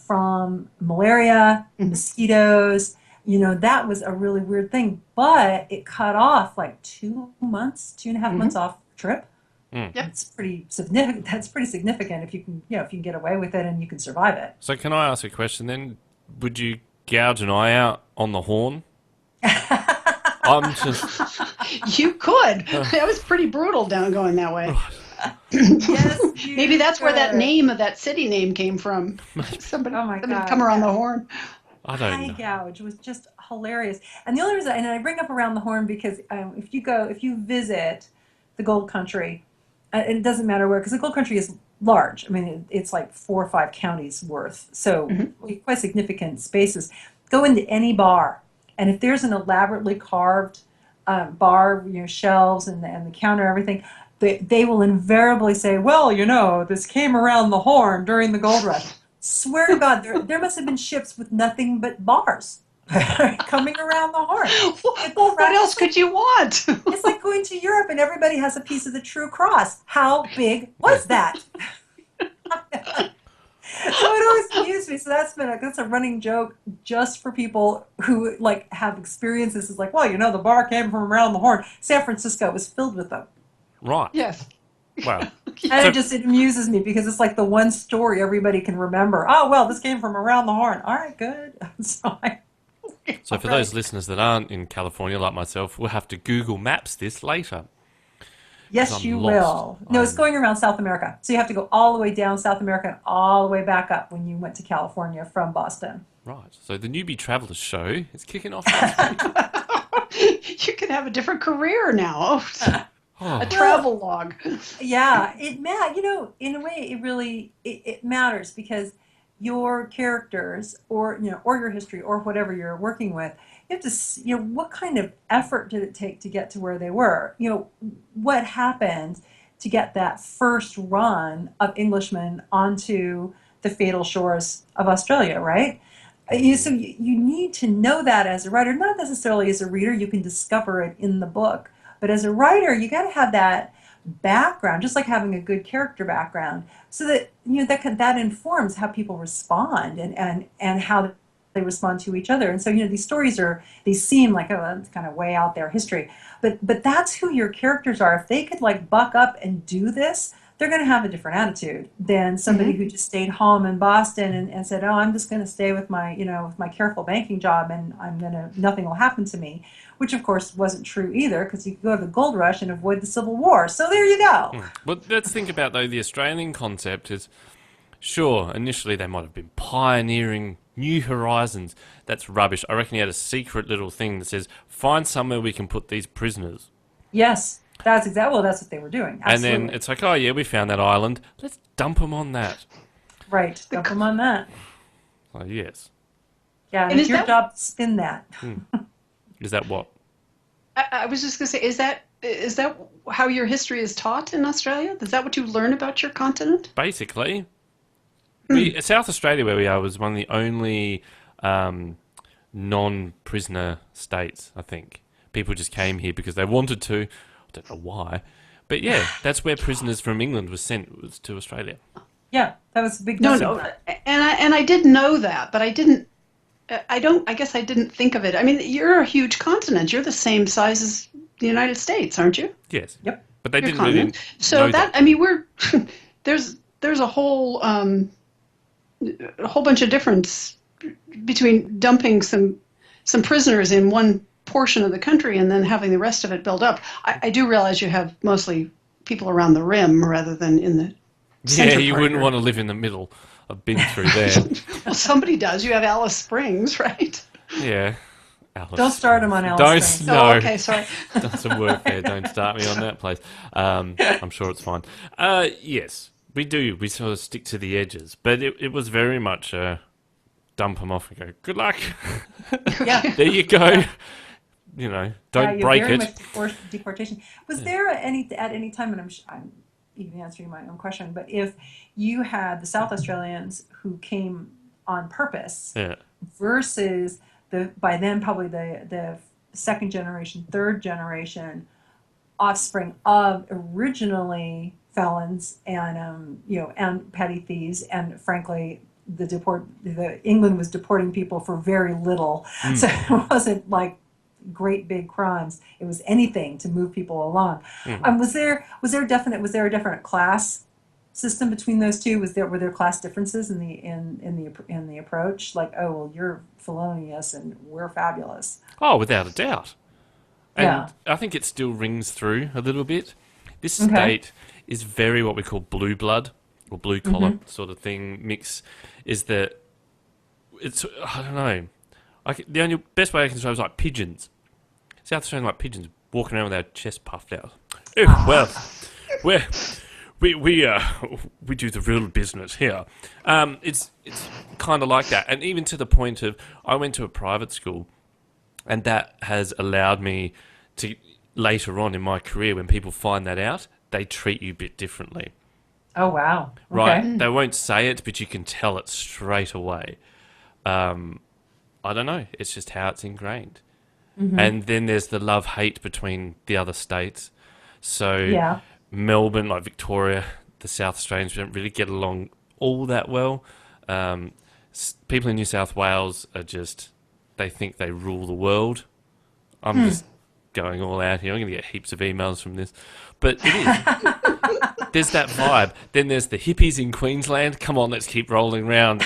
from malaria, mosquitoes. That was a really weird thing, but it cut off like 2 months, 2.5 months off trip. Yep. It's pretty significant. That's pretty significant if you can get away with it and you can survive it. So can I ask a question then? would you gouge an eye out on the horn? I'm just... You could. That was pretty brutal going that way. Yes, maybe that's where that name of that city name came from. Somebody come around the horn. I don't know. Eye gouge was just hilarious. And the only reason, and I bring up around the horn because if you visit the Gold Country, and it doesn't matter where, because the Gold Country is large. I mean, it's like 4 or 5 counties worth, so quite significant spaces. Go into any bar, and if there's an elaborately carved bar, shelves and the counter, everything, they will invariably say, well, this came around the horn during the gold rush. Swear to God, there must have been ships with nothing but bars coming around the horn. What else could you want? It's like going to Europe and everybody has a piece of the True Cross. How big was that? So it always amused me. So that's a running joke just for people who have experiences. It's like, well, the bar came from around the horn. San Francisco was filled with them. Right. Yes. Wow. And it amuses me because it's like the one story everybody can remember. Oh, well, this came from around the horn. All right, good. So for those listeners that aren't in California like myself, we'll have to Google Maps this later. Yes, you will. No, it's going around South America. So you have to go all the way down South America and all the way back up when you went to California from Boston. Right. So the Newbie Travelers show is kicking off next week. You can have a different career now. A travel log. Yeah, in a way, it really it matters because your characters or your history or whatever you're working with, you have to what kind of effort did it take to get to where they were? What happened to get that first run of Englishmen onto the fatal shores of Australia, right? So you need to know that as a writer, not necessarily as a reader. You can discover it in the book. But as a writer, you got to have that background, just like having a good character background, so that that informs how people respond and how they respond to each other. And so these stories they seem like, oh, that's kind of way out there history, but that's who your characters are. If they could buck up and do this, they're going to have a different attitude than somebody who just stayed home in Boston and said, oh, I'm just going to stay with my with my careful banking job and nothing will happen to me. Which, of course, wasn't true either, because you could go to the gold rush and avoid the Civil War. So there you go. Well, let's think about, though, the Australian concept is, sure, initially they might have been pioneering new horizons. That's rubbish. I reckon he had a secret little thing that says, find somewhere we can put these prisoners. Yes, that's exactly. Well, that's what they were doing. Absolutely. And then it's like, oh, yeah, we found that island. Let's dump them on that. Right, dump them on that. Oh, yes. Yeah, and it's your job to spin that. Is that what? I was just going to say, is that how your history is taught in Australia? Is that what you learn about your continent? Basically. South Australia, where we are, was one of the only non-prisoner states, I think. People just came here because they wanted to. I don't know why. But yeah, that's where prisoners from England was sent to Australia. Yeah, that was a big No, and I did know that, but I didn't. I guess I didn't think of it. I mean, you're a huge continent. You're the same size as the United States, aren't you? Yes. Yep. But they didn't really So know that. I mean, there's a whole bunch of difference between dumping some prisoners in one portion of the country and then having the rest of it build up. I do realize you have mostly people around the rim rather than in the center. Yeah, you wouldn't want to live in the middle. I've been through there. Well, somebody does. You have Alice Springs, right? Yeah. Alice Don't start him on Alice Springs. No. Oh, okay, sorry. Doesn't work there. Don't start me on that place. I'm sure it's fine. Yes, we do. We sort of stick to the edges. But it was very much dump them off and go, good luck. Yeah. There you go. Don't break very it. much forced deportation. Was there at any time, and I'm even answering my own question, but if you had the South Australians who came on purpose versus by then probably the second generation, third generation offspring of originally felons and and petty thieves, and frankly England was deporting people for very little, so it wasn't like great big crimes. It was anything to move people along. Was there a definite class system between those two? Were there class differences in the approach? Like, oh well, you're felonious and we're fabulous. Oh, without a doubt. And Yeah. I think it still rings through a little bit. This state is very what we call blue blood or blue collar sort of thing. Mix is that it's, I don't know. The only best way I can describe is like pigeons. South Australian like pigeons walking around with our chest puffed out. Oh, well, we do the real business here. It's kind of like that, and even to the point of I went to a private school, and that has allowed me to later on in my career when people find that out, they treat you a bit differently. Oh wow! Okay. Right? They won't say it, but you can tell it straight away. I don't know. It's just how it's ingrained. And then there's the love-hate between the other states. So Melbourne, like Victoria, the South Australians don't really get along all that well. People in New South Wales are just, they think they rule the world. I'm just going all out here. I'm going to get heaps of emails from this. But it is. There's that vibe. Then there's the hippies in Queensland. Come on, let's keep rolling around.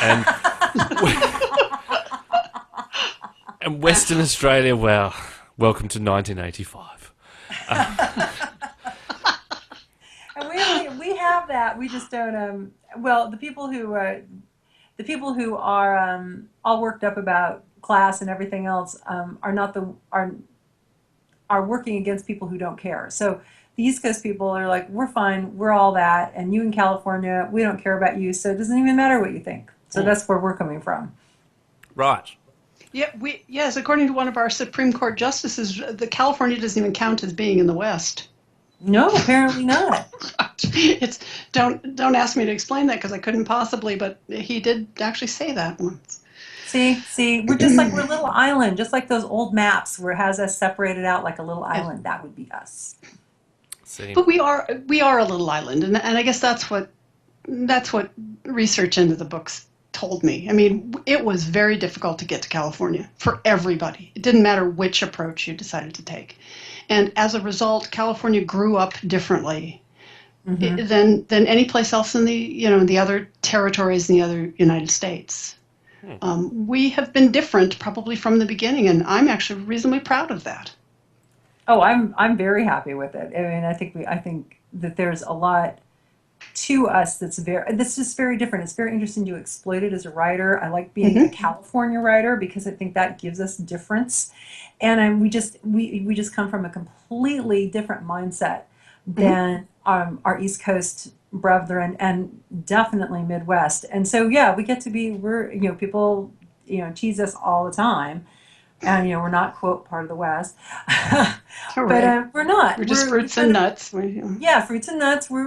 And Western Australia, well, welcome to 1985. And we have that. We just don't. Well, the people who are all worked up about class and everything else are working against people who don't care. So the East Coast people are like, we're fine, we're all that, and you in California, we don't care about you, so it doesn't even matter what you think. So that's where we're coming from. Right. Yeah, yes, according to one of our Supreme Court justices, the California doesn't even count as being in the West. No, apparently not. It's don't ask me to explain that because I couldn't possibly, but he did actually say that once. See, we're just like, we're a little island, just like those old maps where it has us separated out like a little island. That would be us. See. But we are a little island, and I guess that's what research into the books told me. I mean, it was very difficult to get to California for everybody. It didn't matter which approach you decided to take. And as a result, California grew up differently than any place else in the other territories in the other United States. We have been different probably from the beginning, and I'm actually reasonably proud of that. Oh, I'm very happy with it. I mean, I think that there's a lot to us that's just very different. It's very interesting to exploit it as a writer. I like being a California writer because I think that gives us difference, and we just come from a completely different mindset than our East Coast brethren, and definitely Midwest. And so we get to be, people tease us all the time, and we're not, quote, part of the West. But we're not. We're just fruits and nuts. Yeah, fruits and nuts. We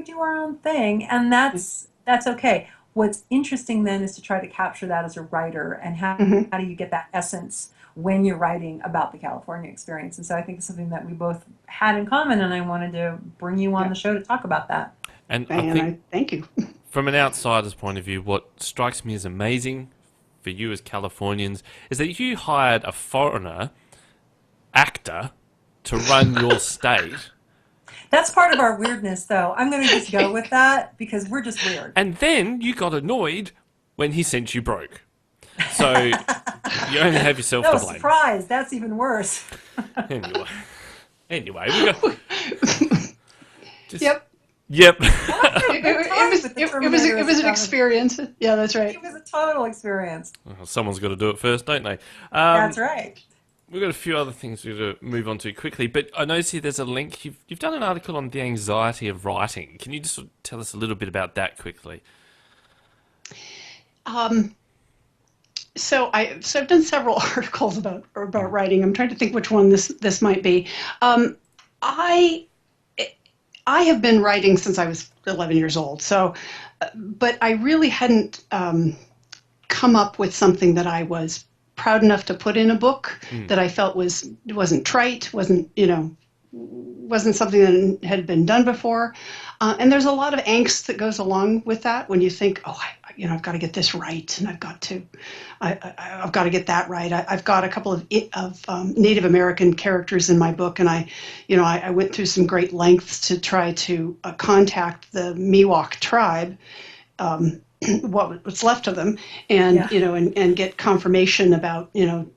do our own thing, and that's okay. What's interesting then is to try to capture that as a writer, and how do you get that essence when you're writing about the California experience. And so I think it's something that we both had in common, and I wanted to bring you on the show to talk about that. And I think, thank you. From an outsider's point of view, what strikes me as amazing for you as Californians is that you hired a foreigner actor to run your state. That's part of our weirdness, though. I'm going to just go with that because we're just weird. And then you got annoyed when he sent you broke. So you only have yourself to blame. Surprise! That's even worse. Anyway, we go. Yep. It was an experience. Yeah, that's right. It was a total experience. Well, someone's got to do it first, don't they? That's right. We've got a few other things to move on to quickly, but I noticed here there's a link. You've done an article on the anxiety of writing. Can you just tell us a little bit about that quickly? So I've done several articles about writing. I'm trying to think which one this might be. I have been writing since I was 11 years old. So, but I really hadn't come up with something that I was proud enough to put in a book that I felt wasn't trite, wasn't wasn't something that had been done before. And there's a lot of angst that goes along with that when you think, oh, I've got to get this right, and I've got to get that right. I've got a couple of Native American characters in my book, and I went through some great lengths to try to contact the Miwok tribe, what's left of them, and and get confirmation about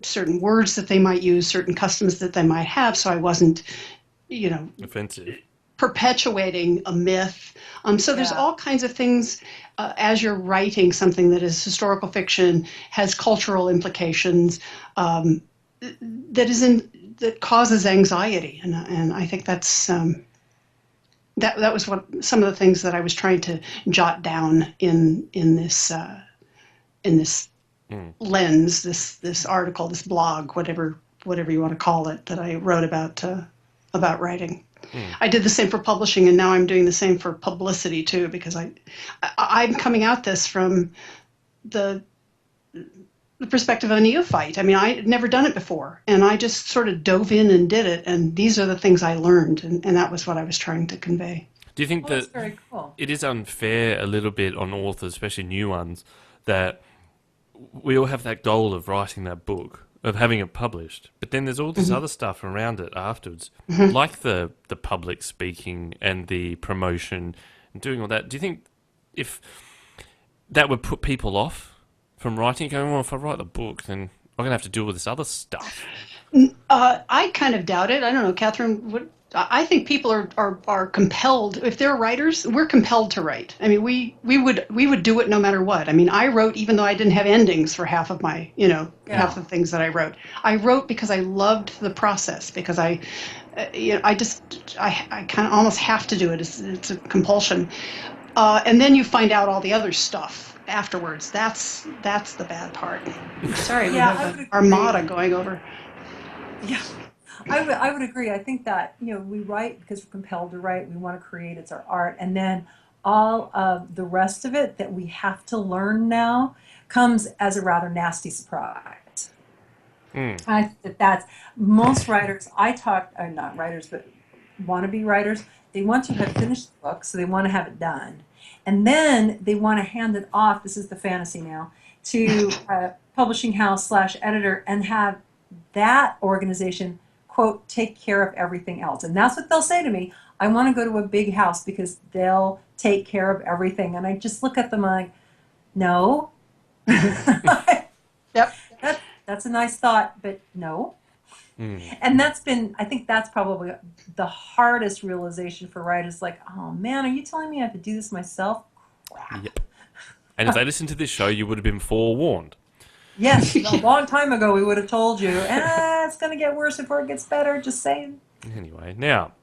certain words that they might use, certain customs that they might have, so I wasn't offensive, perpetuating a myth. So there's all kinds of things as you're writing something that is historical fiction, has cultural implications, that causes anxiety, and I think that's that was what some of the things that I was trying to jot down in this lens, this article, this blog, whatever you want to call it, that I wrote about writing. I did the same for publishing, and now I'm doing the same for publicity too, because I'm coming at this from the perspective of a neophyte. I mean, I had never done it before, and I just sort of dove in and did it, and these are the things I learned, and that was what I was trying to convey. Do you think that's very cool. It is unfair a little bit on authors, especially new ones, that we all have that goal of writing that book, of having it published, but then there's all this other stuff around it afterwards, like the public speaking and the promotion and doing all that. Do you think if that would put people off from writing, going, well, if I write the book, then I'm going to have to deal with this other stuff? I kind of doubt it. I don't know, Catherine, I think people are compelled. If they're writers, we're compelled to write. I mean, we would do it no matter what. I mean, I wrote even though I didn't have endings for half of my, half of the things that I wrote. I wrote because I loved the process, because I kind of almost have to do it. It's a compulsion. And then you find out all the other stuff afterwards. That's the bad part. Sorry, we have an armada going over. Yeah. I would agree. I think that, we write because we're compelled to write. We want to create. It's our art. And then all of the rest of it that we have to learn now comes as a rather nasty surprise. I think that that's most writers. Not writers, but wannabe writers. They want to have finished the book, so they want to have it done. And then they want to hand it off. This is the fantasy now, to a publishing house / editor, and have that organization, quote, take care of everything else. And that's what they'll say to me. I want to go to a big house because they'll take care of everything. And I just look at them like, no. Yep. That's a nice thought, but no. And I think that's probably the hardest realization for writers. Like, oh man, are you telling me I have to do this myself? Crap. Yep. And if they listened to this show, you would have been forewarned. Yes, a long time ago we would have told you, it's going to get worse before it gets better, just saying. Anyway, now,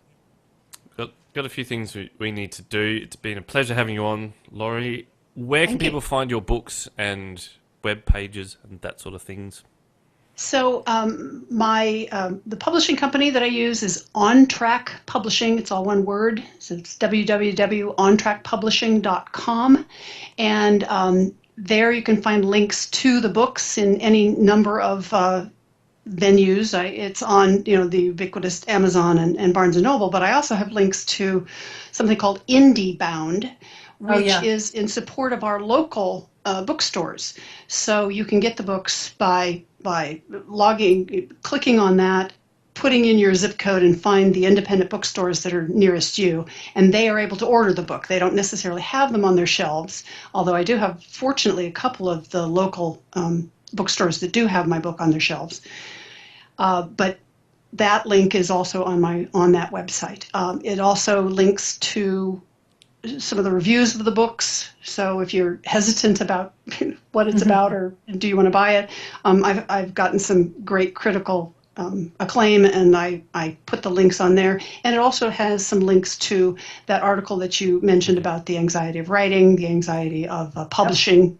got a few things we need to do. It's been a pleasure having you on, Lori. Where can people find your books and web pages and that sort of things? So the publishing company that I use is On Track Publishing. It's all one word. So it's www.ontrackpublishing.com. And there you can find links to the books in any number of venues. It's on the ubiquitous Amazon and Barnes & Noble, but I also have links to something called Indie Bound, which is in support of our local bookstores. So you can get the books by clicking on that, putting in your zip code, and find the independent bookstores that are nearest you, and they are able to order the book. They don't necessarily have them on their shelves, although I do have, fortunately, a couple of the local bookstores that do have my book on their shelves. But that link is also on that website. It also links to some of the reviews of the books. So if you're hesitant about what it's about or do you want to buy it, I've gotten some great critical acclaim, and I put the links on there. And it also has some links to that article that you mentioned about the anxiety of writing, the anxiety of publishing,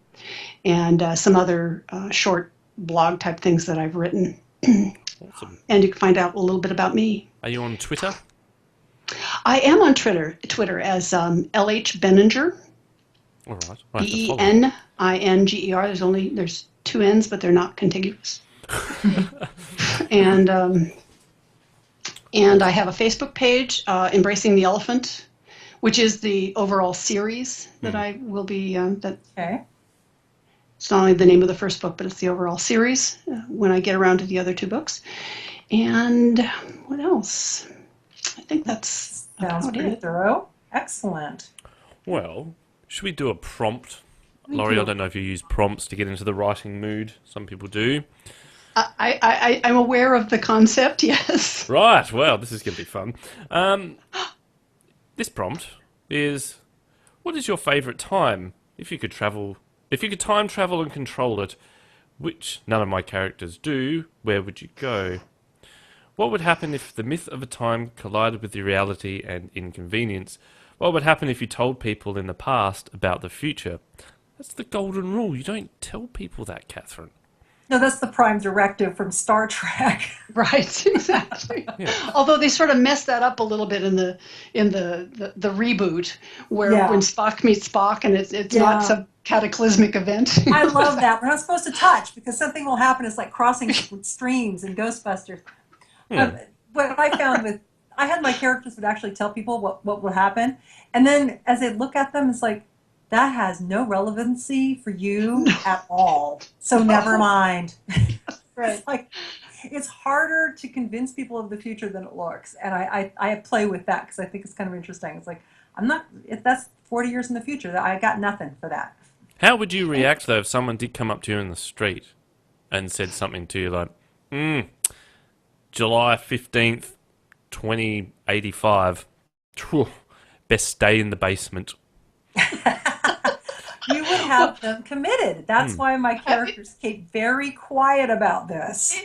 and some other short blog type things that I've written. Awesome. And you can find out a little bit about me. Are you on Twitter? I am on Twitter as LH Beninger. All right. Beninger. There's two N's, but they're not contiguous. And And I have a Facebook page, Embracing the Elephant, which is the overall series that I will be, Okay. it's not only the name of the first book, but it's the overall series when I get around to the other 2 books. And what else? I think that's Sounds pretty thorough. Excellent. Well, should we do a prompt? Lori, I don't know if you use prompts to get into the writing mood. Some people do. I'm aware of the concept, yes. Right, well, this is going to be fun. This prompt is, what is your favourite time? If you could time travel and control it, which none of my characters do, where would you go? What would happen if the myth of a time collided with the reality and inconvenience? What would happen if you told people in the past about the future? That's the golden rule. You don't tell people that, Catherine. No, that's the prime directive from Star Trek. Right, exactly. Yeah. Although they sort of messed that up a little bit in the reboot, where when Spock meets Spock and it's not some cataclysmic event. I love that. We're not supposed to touch because something will happen. It's like crossing streams in Ghostbusters. What I found I had my characters would actually tell people what would happen, and then as they look at them, it's like, that has no relevancy for you at all. So never mind. Right. It's harder to convince people of the future than it looks. And I play with that because I think it's kind of interesting. It's like, that's 40 years in the future. I got nothing for that. How would you react, though, if someone did come up to you in the street and said something to you like, July 15th, 2085, best stay in the basement? You would have them committed. That's why my characters keep very quiet about this.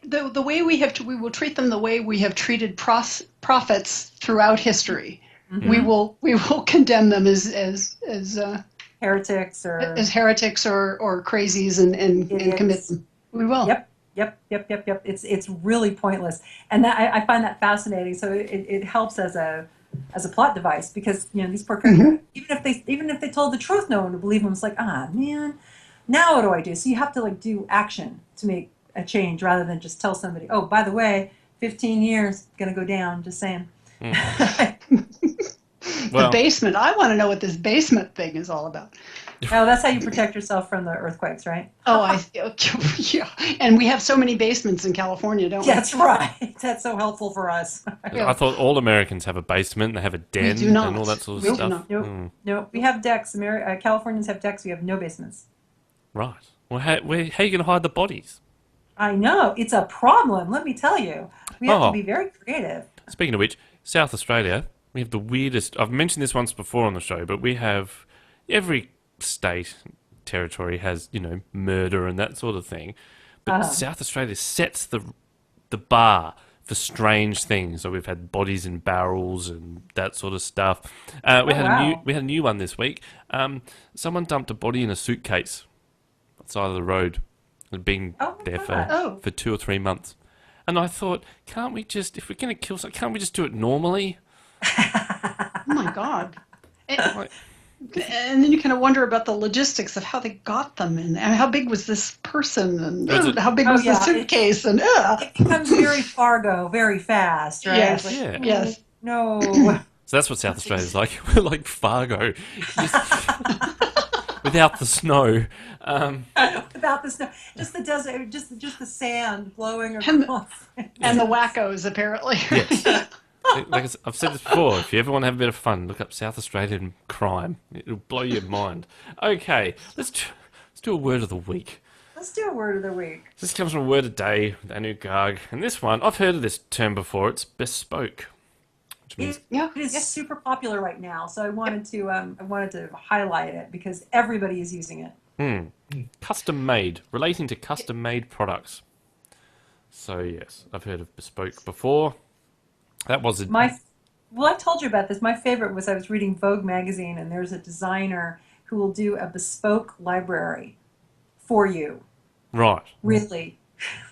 The way we will treat them the way we have treated prophets throughout history. Mm-hmm. We will condemn them as heretics or crazies and commit them. We will. Yep. It's really pointless, and I find that fascinating. So it helps as a plot device because these poor characters, even if they told the truth, no one would believe them. It's like, man, now what do I do? So you have to do action to make a change rather than just tell somebody, oh, by the way, 15 years gonna go down. Just saying. The basement. I want to know what this basement thing is all about. Oh, that's how you protect yourself from the earthquakes, right? Yeah. And we have so many basements in California, don't we? That's right. That's so helpful for us. I thought all Americans have a basement, they have a den and all that sort of stuff. Nope. We have decks. Californians have decks. We have no basements. Right. Well, how are you going to hide the bodies? I know. It's a problem, let me tell you. We have to be very creative. Speaking of which, South Australia, we have the weirdest... I've mentioned this once before on the show, but we have... Every state, territory has, murder and that sort of thing. But South Australia sets the bar for strange things. So we've had bodies in barrels and that sort of stuff. We had a new one this week. Someone dumped a body in a suitcase outside of the road. It had been there for 2 or 3 months. And I thought, can't we just, if we're going to kill someone, can't we just do it normally? Oh my God. And then you kind of wonder about the logistics of how they got them and how big was this person and how big was the suitcase it becomes very Fargo very fast, right? Yes, yes. No. So that's what South Australia is like. We're like Fargo, without the snow. Without the snow, just the desert, just the sand blowing across, and the wackos apparently. Yes. Like I've said this before, if you ever want to have a bit of fun, look up South Australian crime. It'll blow your mind. Okay, let's do a word of the week. Let's do a word of the week. This comes from Word of Day with Anu Garg. And this one, I've heard of this term before. It's bespoke. Which means it is super popular right now. So I wanted to highlight it because everybody is using it. Custom made, relating to custom made products. So yes, I've heard of bespoke before. That was I told you about this. My favorite was I was reading Vogue magazine, and there's a designer who will do a bespoke library for you. Right. Really.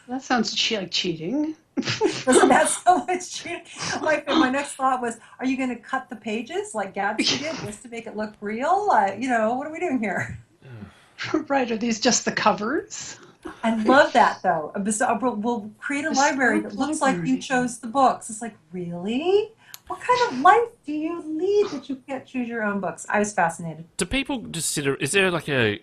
That sounds like cheating. Doesn't that sound like cheating? My next thought was, are you going to cut the pages like Gatsby did just to make it look real? What are we doing here? Right. Are these just the covers? I love that though. We'll create a library that looks like you chose the books. It's like, really? What kind of life do you lead that you can't choose your own books? I was fascinated. Do people just sit? Is there like a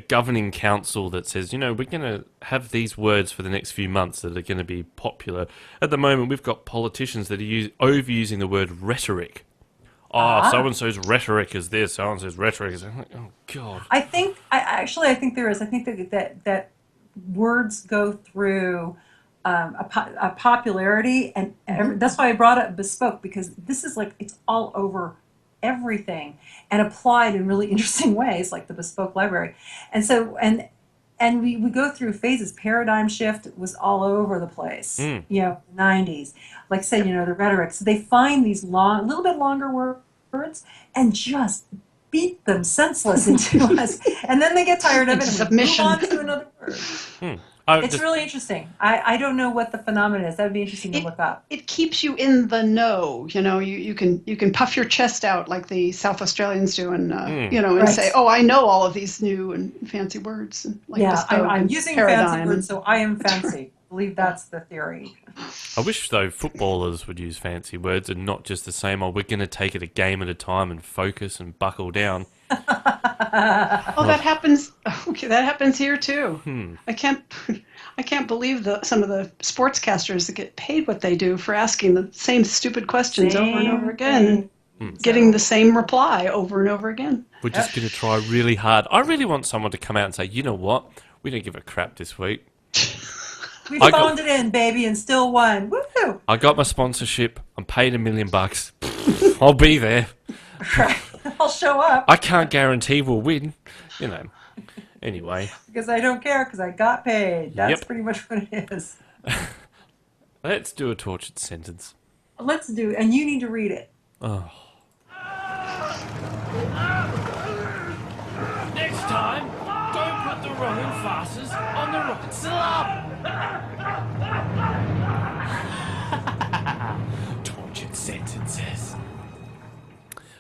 governing council that says, we're going to have these words for the next few months that are going to be popular? At the moment, we've got politicians that are overusing the word rhetoric. So-and-so's rhetoric is this, so-and-so's rhetoric is... I'm like, oh, God. I think there is. I think that words go through a popularity, and that's why I brought up bespoke, because this is like, it's all over everything and applied in really interesting ways, like the bespoke library. And so, and we go through phases. Paradigm shift was all over the place, 90s. Like say, the rhetoric. So they find these a little bit longer words and just beat them senseless into us. And then they get tired of it and move on to another word. It's really interesting. I don't know what the phenomenon is. That would be interesting to look up. It keeps you in the know. You can puff your chest out like the South Australians do, and and say, "Oh, I know all of these new and fancy words." Like I'm using fancy words, so I am fancy. I believe that's the theory. I wish though footballers would use fancy words and not just the same. We're going to take it a game at a time and focus and buckle down. That happens. Okay, that happens here too. I can't believe some of the sportscasters that get paid what they do for asking the same stupid questions over and over again, getting the same reply over and over again. We're just going to try really hard. I really want someone to come out and say, you know what? We don't give a crap this week. We phoned it in, baby, and still won. Woohoo! I got my sponsorship. I'm paid $1 million. I'll be there. I'll show up. I can't guarantee we'll win, Anyway. Because I don't care, because I got paid. That's pretty much what it is. Let's do a tortured sentence. Let's do it, and you need to read it. Oh. Next time, don't put the wrong emphasis on the right syllable. Tortured sentences.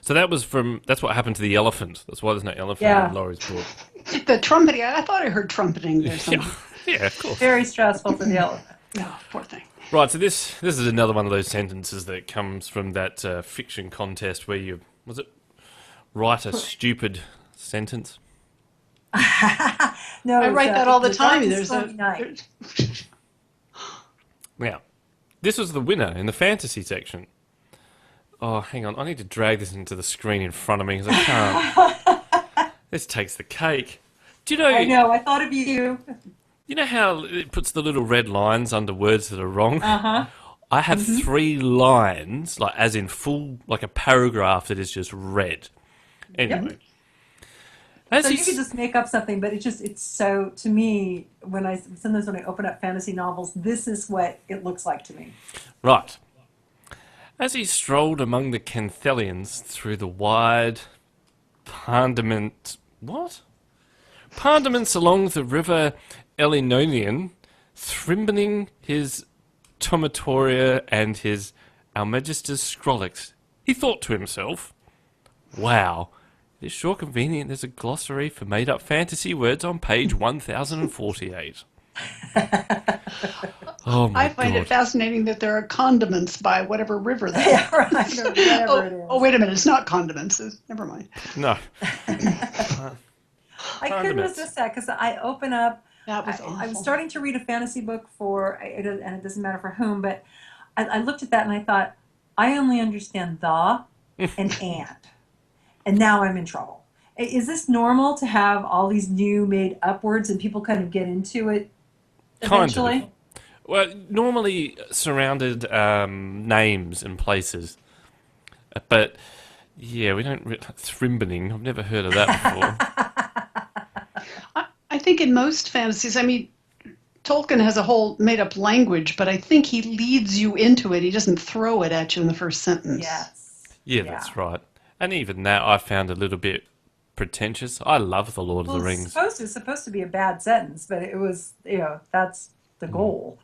So that's what happened to the elephant. That's why there's no elephant in Lori's book. The trumpeting, I thought I heard trumpeting there somewhere. Yeah, of course. Very stressful for the elephant. No, poor thing. Right, so this is another one of those sentences that comes from that fiction contest where write a stupid sentence? No, I write that all the time. Now, this was the winner in the fantasy section. Oh, hang on. I need to drag this into the screen in front of me because I can't. This takes the cake. Do you know? I know. I thought of you. You know how it puts the little red lines under words that are wrong? Uh-huh. I have 3 lines, like as in full, like a paragraph that is just red. Anyway. Yep. So you could just make up something, but it's so, to me, sometimes when I open up fantasy novels, this is what it looks like to me. Right. As he strolled among the Canthelians through the wide Pandaments along the river Elinonian, thrimbening his Tomatoria and his Almagestus Scrolix, he thought to himself, wow, it is sure convenient there's a glossary for made-up fantasy words on page 1048. Oh my I find God. it fascinating that there are condiments by whatever river they are. Yeah, right. Or whatever it is. Oh, wait a minute. It's not condiments. Never mind. No. I couldn't resist that because I open up. That was I was starting to read a fantasy book and it doesn't matter for whom, but I looked at that and I thought, I only understand the and. And now I'm in trouble. Is this normal to have all these new made up words and people kind of get into it eventually? Kind of. Well, normally surrounded names and places. But, yeah, we don't... Thrimbening, I've never heard of that before. I think in most fantasies, I mean, Tolkien has a whole made-up language, but I think he leads you into it. He doesn't throw it at you in the first sentence. Yes. Yeah, that's right. And even that I found a little bit pretentious. I love The Lord of the Rings. It's supposed to be a bad sentence, but it was, that's the goal.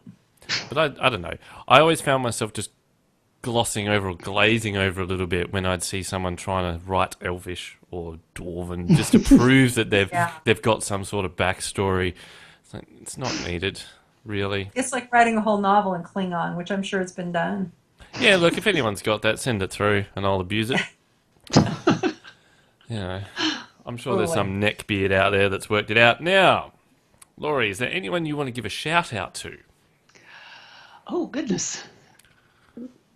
But I don't know. I always found myself just glossing over or glazing over a little bit when I'd see someone trying to write Elvish or Dwarven just to prove that they've got some sort of backstory. It's not needed, really. It's like writing a whole novel in Klingon, which I'm sure it's been done. Yeah, look, if anyone's got that, send it through, and I'll abuse it. You know, I'm sure there's some neckbeard out there that's worked it out. Now, Lori, is there anyone you want to give a shout out to? Oh, goodness.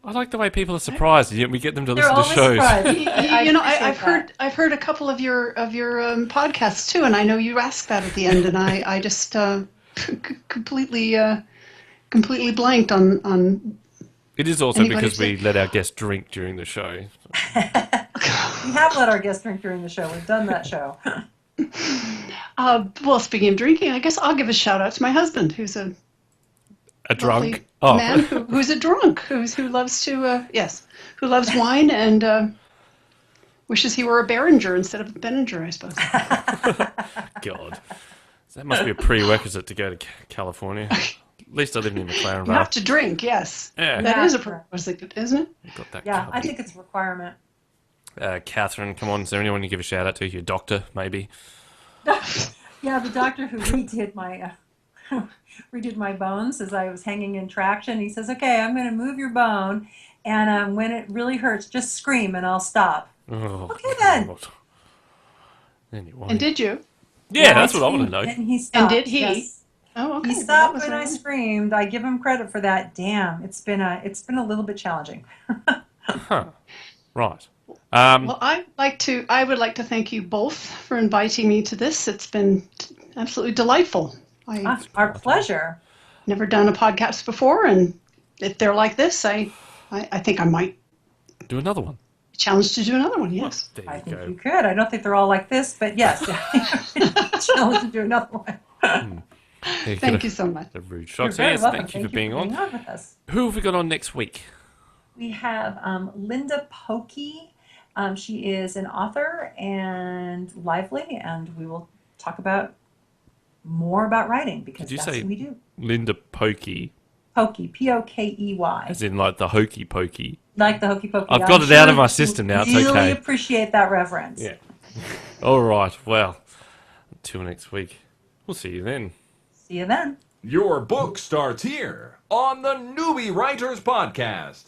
I like the way people are surprised, and yet we get them to They're listen to shows. I've heard a couple of your podcasts too, and I know you asked that at the end, and I just completely blanked on. It is also because we let our guests drink during the show. We have let our guests drink during the show. We've done that show. Well, speaking of drinking, I guess I'll give a shout out to my husband, who's a drunk man who's a drunk, who loves to who loves wine and wishes he were a Behringer instead of a Beninger, I suppose. God, that must be a prerequisite to go to California. At least I live in McLaren. You have to drink, yes. Yeah. That is a prerequisite, isn't it? Got that Yeah, covered. I think it's a requirement. Catherine, come on, is there anyone you give a shout out to? Your doctor, maybe? Yeah, the doctor who redid my bones as I was hanging in traction. He says, "Okay, I'm going to move your bone, and when it really hurts, just scream and I'll stop." Oh, Okay, then. God. Anyway. And did you? Yeah, that's what I want to know. And he stopped. And did he? Yes. Oh, okay. He Well, stopped that was when I all right. screamed. I give him credit for that. Damn, it's been a little bit challenging. Huh. Right. Well, I would like to thank you both for inviting me to this. It's been absolutely delightful. Our pleasure. Never done a podcast before, and if they're like this, I think I might Do another one. be challenged to do another one. Yes. There I you think go. you could. I don't think they're all like this, but yes, challenge to do another one. Thank you so much. The rude You're shots. very Yes, welcome. thank you for being on. with us. Who have we got on next week? We have Linda Pokey. She is an author and lively, and we will talk about more about writing because Did you that's say what we do. Linda Pokey, Pokey, Pokey, as in like the hokey pokey? like the hokey pokey. I've got it out of my system now, it's Really okay. appreciate that reference. Yeah. All right. Well, until next week. We'll see you then. See you then. Your book starts here on the Newbie Writers Podcast.